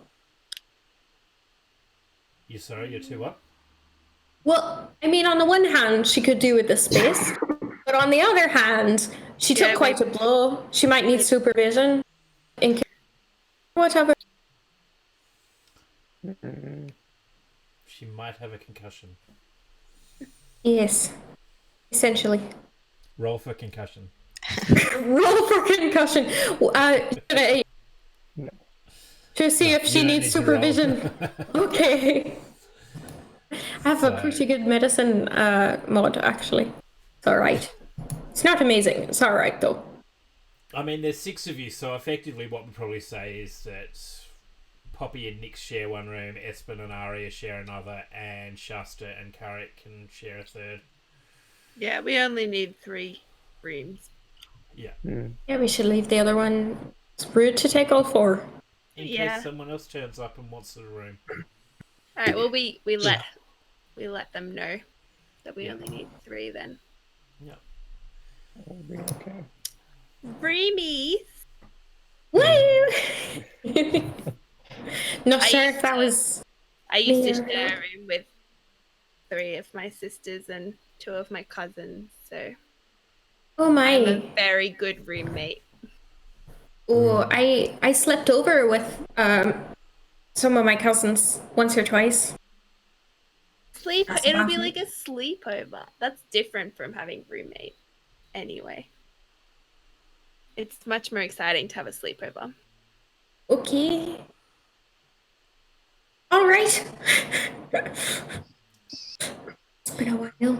You're sorry, you're too what? Well, I mean, on the one hand, she could do with the space, but on the other hand, she took Yeah, quite a blow. She might need supervision. In whatever. She might have a concussion. Yes, essentially. Roll for concussion. Roll for concussion. No. To see if she you don't needs need to roll. supervision. Okay. I have a pretty good medicine mod, actually. It's alright. It's not amazing. It's alright, though. I mean, there's 6 of you, so effectively what we'd probably say is that Poppy and Nick share one room, Espen and Aria share another, and Shasta and Carrick can share a third. Yeah, we only need 3 rooms. Yeah. Yeah, we should leave the other one. It's rude to take all 4. In Yeah. case someone else turns up and wants the room. All right. Well, we let them know that we only need 3 then. Yeah. That'll be okay. Roomies. Woo! Not sure if that was. I used to Yeah. share a room with 3 of my sisters and 2 of my cousins, so Oh my. I'm a very good roommate. Oh, I slept over with some of my cousins once or twice. That's It'll be awesome. like a sleepover. That's different from having roommate. Anyway, it's much more exciting to have a sleepover. Okay. All right. It's been a while.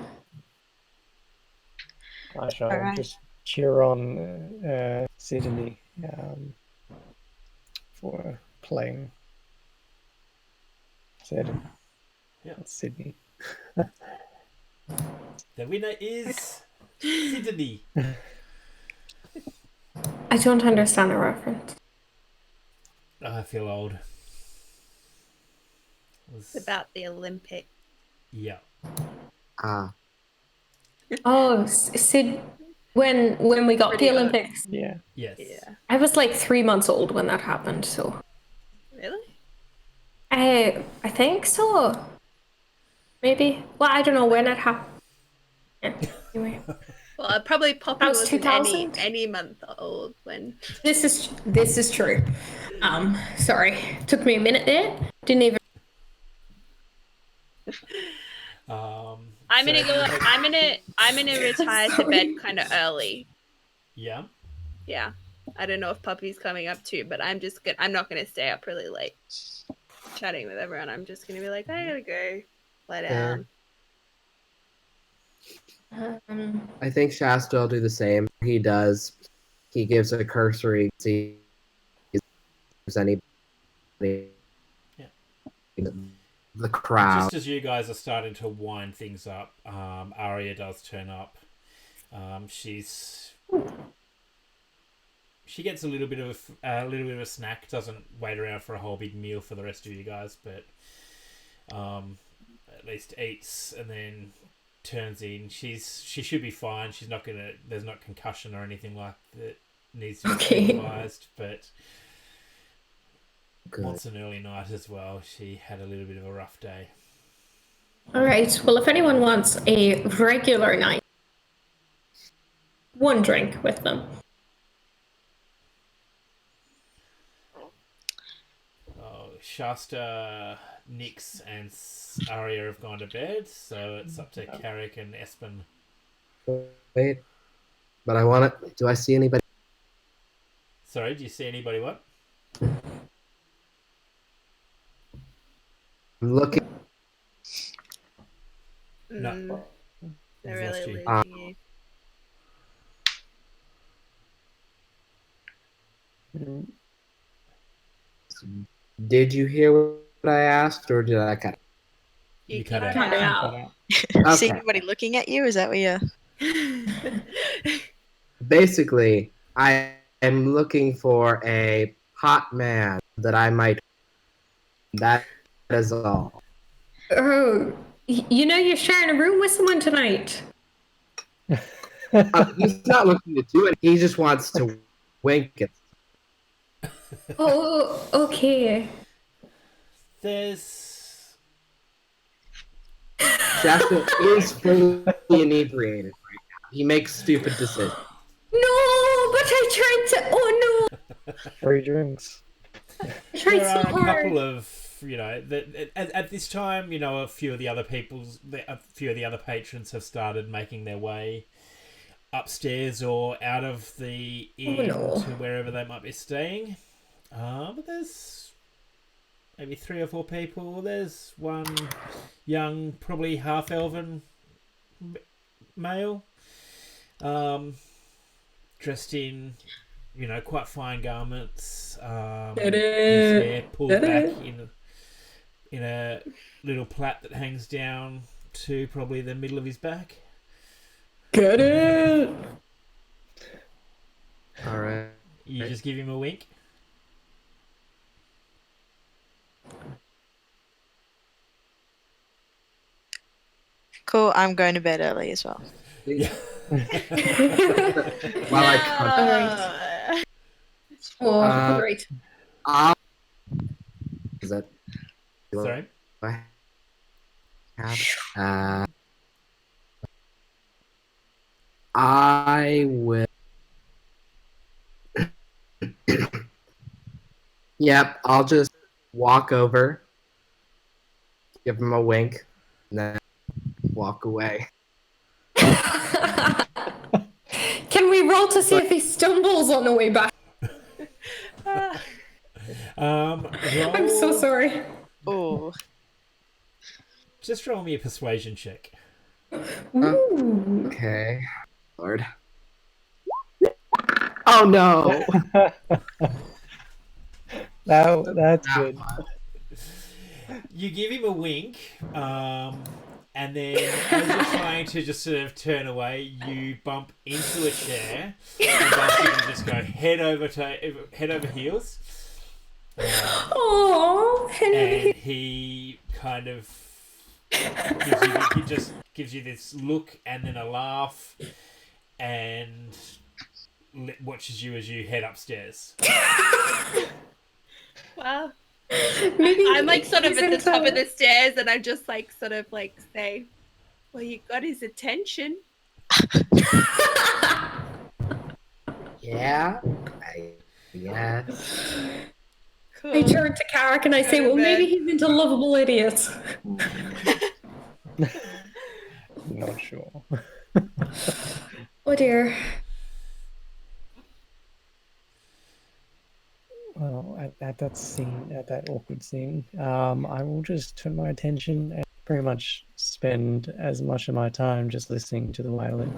I shall Alright. just cheer on Sydney for playing. Sydney. Yeah. That's Sydney. The winner is Sydney. I don't understand the reference. I feel old. It's about the Olympic. Yeah. Ah, Oh, Sid, when we got the Pretty old. Olympics, Yeah. Yes. Yeah. I was like 3 months old when that happened. So Really? I think so. Maybe. Well, I don't know when it happened. Anyway, Well, probably Poppy That was wasn't 2000? any month old when. this is true. Sorry, took me a minute there. Didn't even. I'm so- gonna go. I'm gonna retire to bed kind of early. Yeah. Yeah. I don't know if Poppy's coming up too, but I'm just good. I'm not gonna stay up really late chatting with everyone. I'm just gonna be like, I gotta go lie down. I think Shasta will do the same. He does. He gives a cursory see if there's anybody Yeah. in the crowd. Just as you guys are starting to wind things up, Arya does turn up. She gets a little bit of a snack. Doesn't wait around for a whole big meal for the rest of you guys, but at least eats and then turns in. She should be fine. She's not gonna. There's not concussion or anything like that needs to be supervised, but. Good. Wants an early night as well. She had a little bit of a rough day. All right. Well, if anyone wants a regular night, one drink with them. Oh, Shasta, Nix, and Arya have gone to bed, so it's up to Carrick and Espen. Wait, but I want to. Do I see anybody? Sorry, do you see anybody? What? I'm looking. No. They're We've lost really you. losing you. Did you hear what I asked, or did I cut? You cut out. Cut out. See Okay. anybody looking at you? Is that what you're... Basically, I am looking for a hot man that I might. That is all. Oh, you know you're sharing a room with someone tonight. He's not looking to do it. He just wants to wink it. Oh, okay. There's Shasta is fully inebriated right now. He makes stupid decisions. No, but I tried to. Oh no, Free drinks. I tried there so are a hard. couple of at this time, a few of the other patrons have started making their way upstairs or out of the inn no. to wherever they might be staying. But there's maybe 3 or 4 people. There's one young, probably half-elven male, dressed in, quite fine garments. His hair pulled back in a little plait that hangs down to probably the middle of his back. Get it. All right. You just give him a wink. Cool, I'm going to bed early as well. Yeah. While I Oh, great. is that? Sorry. I have. I will. Yep, I'll just walk over, give him a wink, and then walk away. Can we roll to see if he stumbles on the way back? I'm so sorry. Oh, Just roll me a persuasion check. Ooh. Okay, Lord. Oh no! That's good. You give him a wink, and then as you're trying to just sort of turn away, you bump into a chair, and basically just go head over heels. Oh, And he kind of gives you this look and then a laugh, and watches you as you head upstairs. Wow. Maybe I'm like sort of he's at the top into- of the stairs, and I'm just like sort of like say, "Well, you got his attention." Yeah. Yeah. Cool. I turn to Carrick and I say, Go to well, maybe bed. he's into lovable idiots. Not sure. Oh dear. Well, at that scene, at that awkward scene, I will just turn my attention and pretty much spend as much of my time just listening to the violin.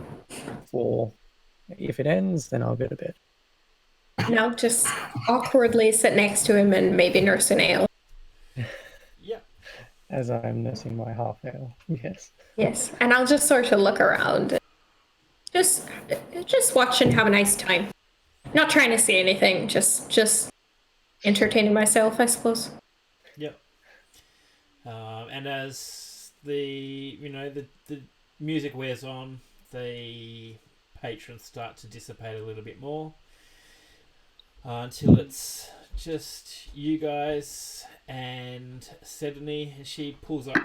For if it ends, then I'll go to bed. And I'll just awkwardly sit next to him and maybe nurse an ale. Yep. As I'm nursing my half ale. Yes. Yes. And I'll just sort of look around. Just watch and have a nice time. Not trying to see anything, just entertaining myself, I suppose. Yep. And as the the music wears on, the patrons start to dissipate a little bit more until it's just you guys and Sedney, and she pulls up,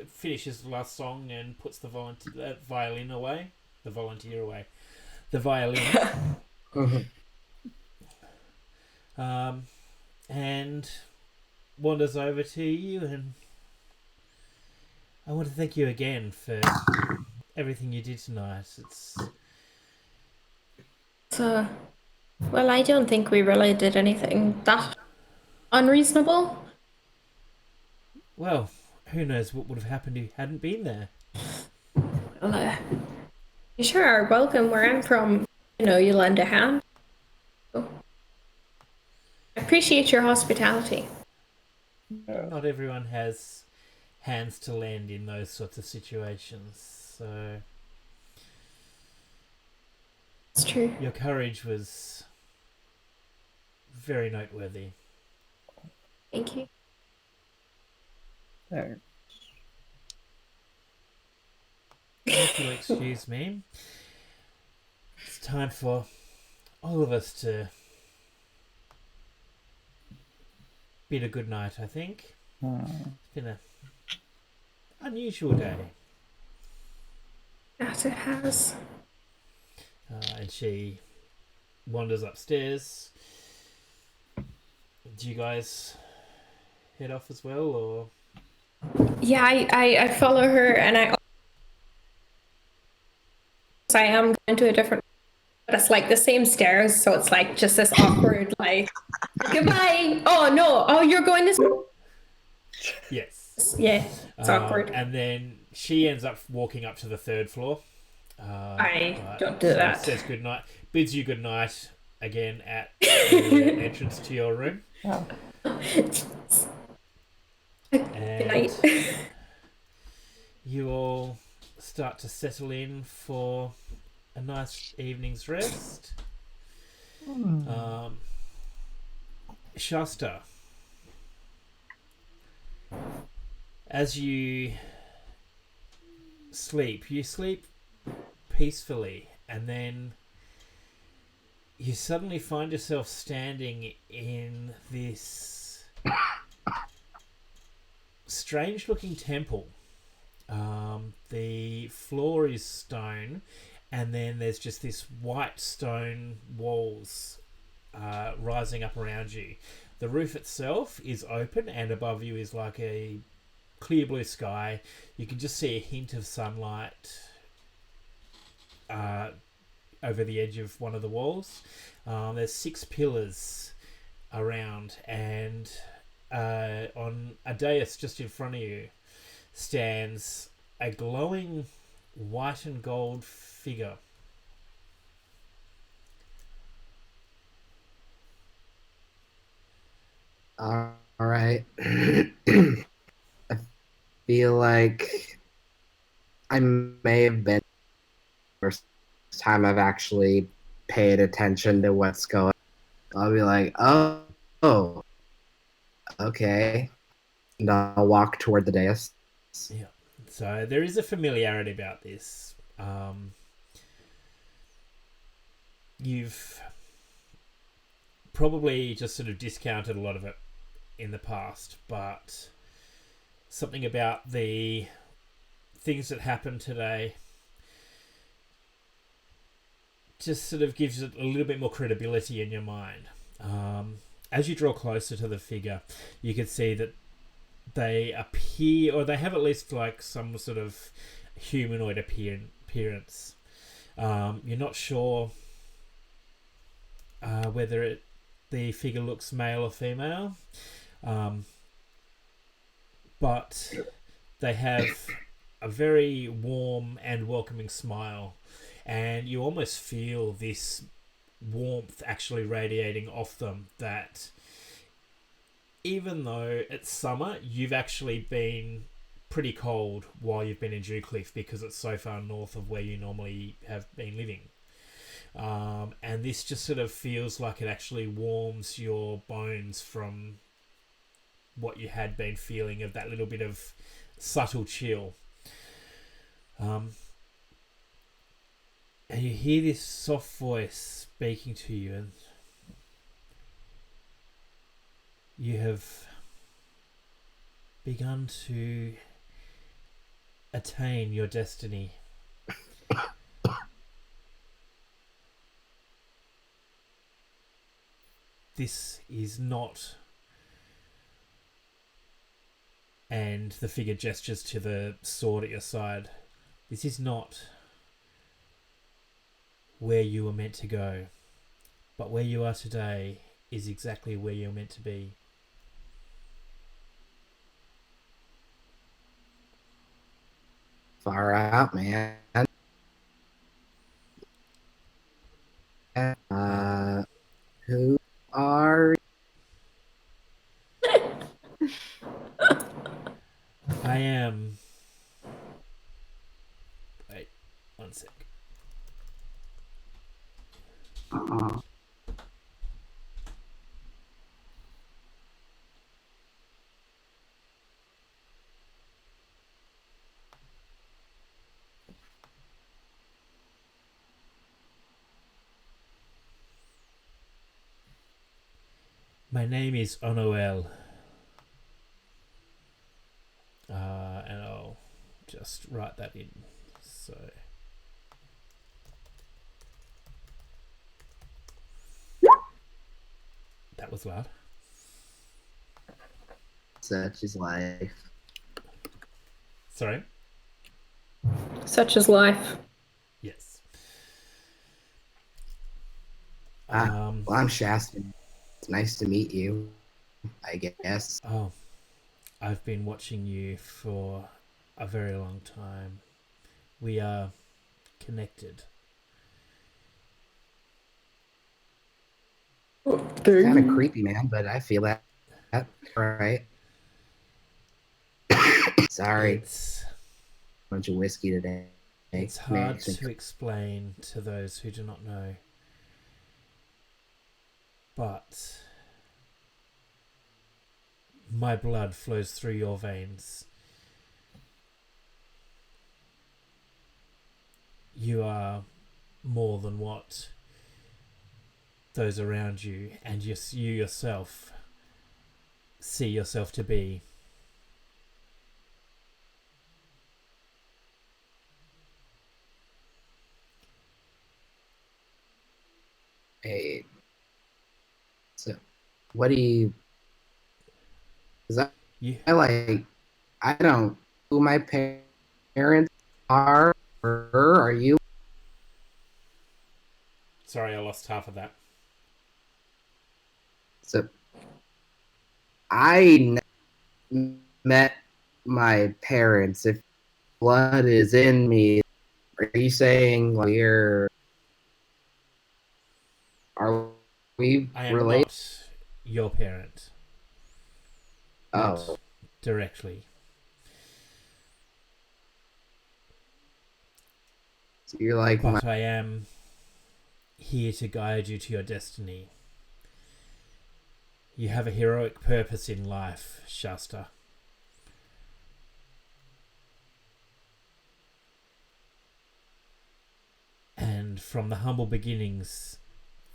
finishes the last song and puts the violin away, the volunteer away, the violin. And wanders over to you, and I want to thank you again for everything you did tonight. So, well, I don't think we really did anything that unreasonable. Well, who knows what would have happened if you hadn't been there. Well, you sure are welcome where I'm from. You lend a hand. So, I appreciate your hospitality. Not everyone has hands to lend in those sorts of situations, so It's true. your courage was very noteworthy. Thank you. No. If you'll excuse me, it's time for all of us to bid a good night, I think. It's been an unusual day. That it has. And she wanders upstairs. Do you guys head off as well, or? Yeah, I follow her and I am going to a different, but it's like the same stairs, so it's like just this awkward like goodbye. Oh no, oh you're going this. Yes. Yeah, it's awkward. And then she ends up walking up to the third floor. I don't do so that. Says good night, bids you good night again at the entrance to your room. Good And night. you all start to settle in for a nice evening's rest. Shasta, as you sleep peacefully, and then you suddenly find yourself standing in this strange looking temple. The floor is stone, and then there's just this white stone walls rising up around you. The roof itself is open, and above you is like a clear blue sky. You can just see a hint of sunlight over the edge of one of the walls. There's 6 pillars around, and on a dais just in front of you stands a glowing white and gold figure. All right. I feel like I may have been the first time I've actually paid attention to what's going on. I'll be like, oh, okay. And I'll walk toward the dais. Yeah. So there is a familiarity about this. You've probably just sort of discounted a lot of it in the past, but something about the things that happened today just sort of gives it a little bit more credibility in your mind. As you draw closer to the figure, you can see that they appear, or they have at least like some sort of humanoid appearance. You're not sure whether the figure looks male or female, but they have a very warm and welcoming smile, and you almost feel this warmth actually radiating off them, that even though it's summer, you've actually been pretty cold while you've been in Dewcliff because it's so far north of where you normally have been living. And this just sort of feels like it actually warms your bones from what you had been feeling of that little bit of subtle chill. And you hear this soft voice speaking to you, and you have begun to attain your destiny. This is not... And the figure gestures to the sword at your side. This is not where you were meant to go, but where you are today is exactly where you're meant to be. Far out, man. Who are I am... Wait, one sec. My name is Onoel. And I'll just write that in. So... That was loud. such is life? Sorry? Such is life. Yes. Well, I'm Shasta. It's nice to meet you, I guess. Oh, I've been watching you for a very long time. We are connected. Kind of creepy, man, but I feel that. Right. Sorry. It's Bunch of whiskey today. It's hard to explain to those who do not know. But my blood flows through your veins. You are more than what those around you and you yourself see yourself to be. Hey, so what do you? Because I don't know who my parents are. Or are you? Sorry, I lost half of that. So I met my parents. If blood is in me, are you saying are we I am related? not your parent. Not Oh, directly. so you're like But I am here to guide you to your destiny. You have a heroic purpose in life, Shasta. And from the humble beginnings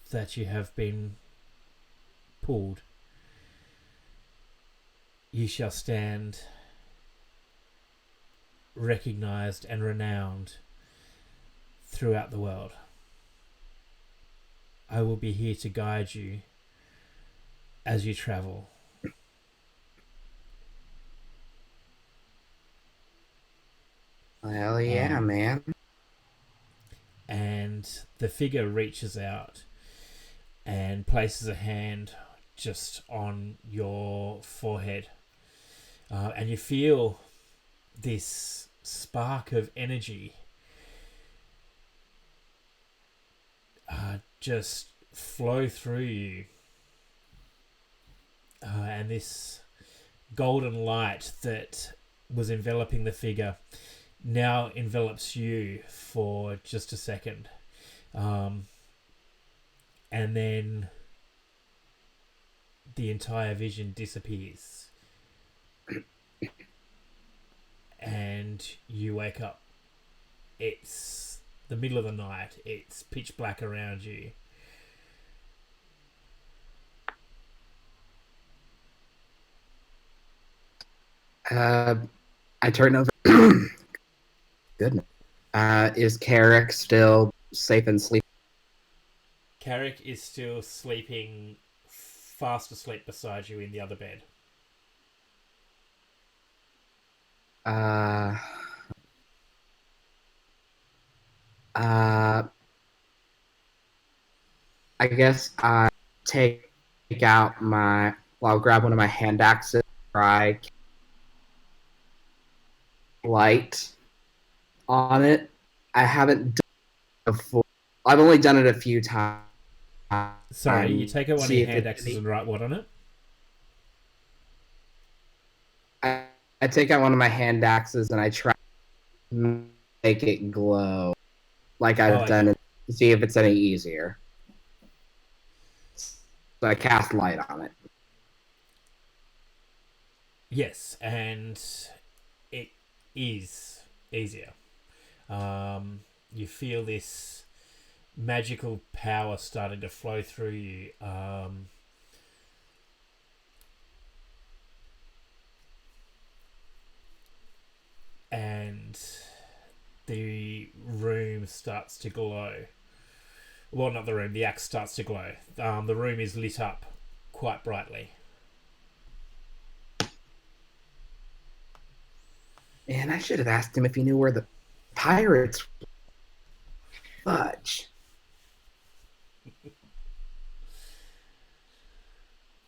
that you have been pulled, you shall stand recognized and renowned throughout the world. I will be here to guide you as you travel. Hell yeah, man. And the figure reaches out and places a hand just on your forehead. And you feel this spark of energy just flow through you. And this golden light that was enveloping the figure now envelops you for just a second. And then the entire vision disappears. And you wake up. It's the middle of the night. It's pitch black around you. I turn over. Goodness. Is Carrick still safe and sleeping? Carrick is still sleeping, fast asleep beside you in the other bed. I guess I take out my. Well, I'll grab one of my hand axes. Try light on it. I haven't done it before. I've only done it a few times. Sorry, you take out one of your hand axes and write what on it? I take out one of my hand axes and I try to make it glow like I've done it to see if it's any easier. So I cast light on it. Yes, and it is easier. You feel this magical power starting to flow through you. And the room starts to glow. Well, not the room, the axe starts to glow. The room is lit up quite brightly. Man, I should have asked him if he knew where the pirates were. Fudge.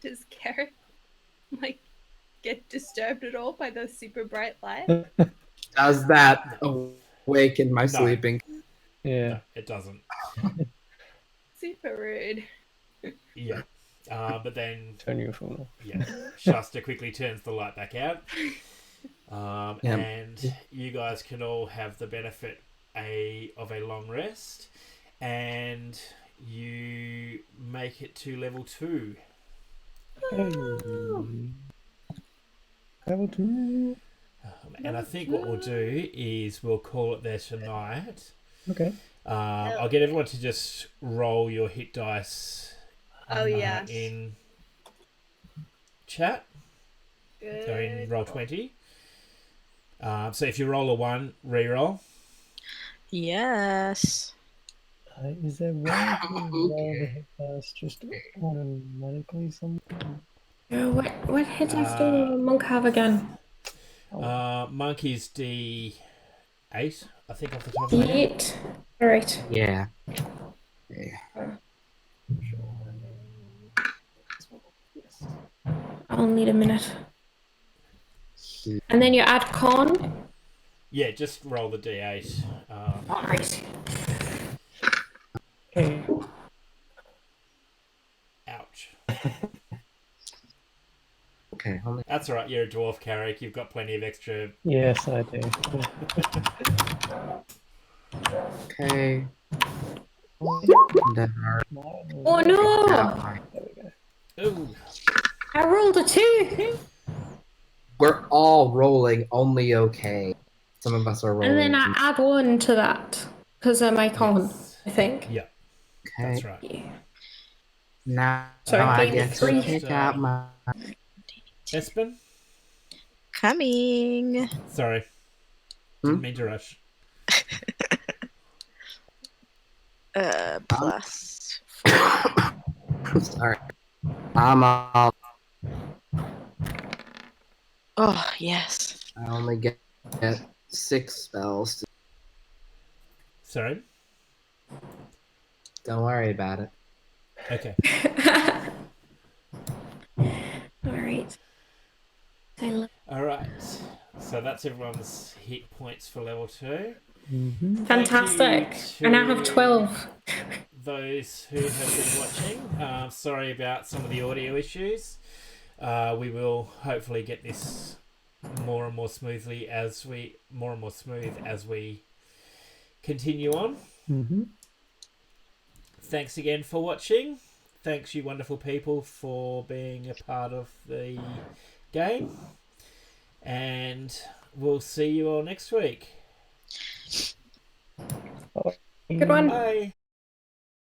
Does Carrick get disturbed at all by the super bright light? Does that awaken my sleeping? Yeah. No, it doesn't. Super rude. Yeah. But then Turn your phone off. yeah, Shasta quickly turns the light back out. And you guys can all have the benefit of a long rest, and you make it to level 2. Level 2. And I think what we'll do is we'll call it there tonight. Okay. I'll get everyone to just roll your hit dice in chat. Good. Or in roll 20. So if you roll a 1, re-roll. Yes. Is there one to roll the hit dice just automatically something? What hit dice do a monk have again? Monkey's D8, I think, off the top of my head. D8. Alright. Yeah. I'll need a minute. And then you add con. Yeah, just roll the D8. Alright. Okay. Ouch. Okay. Hold on. That's alright, you're a dwarf, Carrick. You've got plenty of extra. Yes, I do. Okay. Oh no! There we go. Ooh. I rolled a 2! We're all rolling only okay. Some of us are rolling. And then I add 1 to that. Because of my con, Yes. I think. Yeah, Okay. that's right. Yeah. Now Sorry, I gave me get to 3. pick out my. Espen? coming. Sorry. Didn't mean to rush. Plus. Sorry. I'm all. Oh, yes. I only get 6 spells. Sorry. Don't worry about it. Okay. All right. All right. So that's everyone's hit points for level 2. Mm-hmm. Fantastic. I now have 12. Those who have been watching, sorry about some of the audio issues. We will hopefully get this more and more smooth as we continue on. Mm-hmm. Thanks again for watching. Thanks, you wonderful people, for being a part of the game. And we'll see you all next week. Good one. Bye.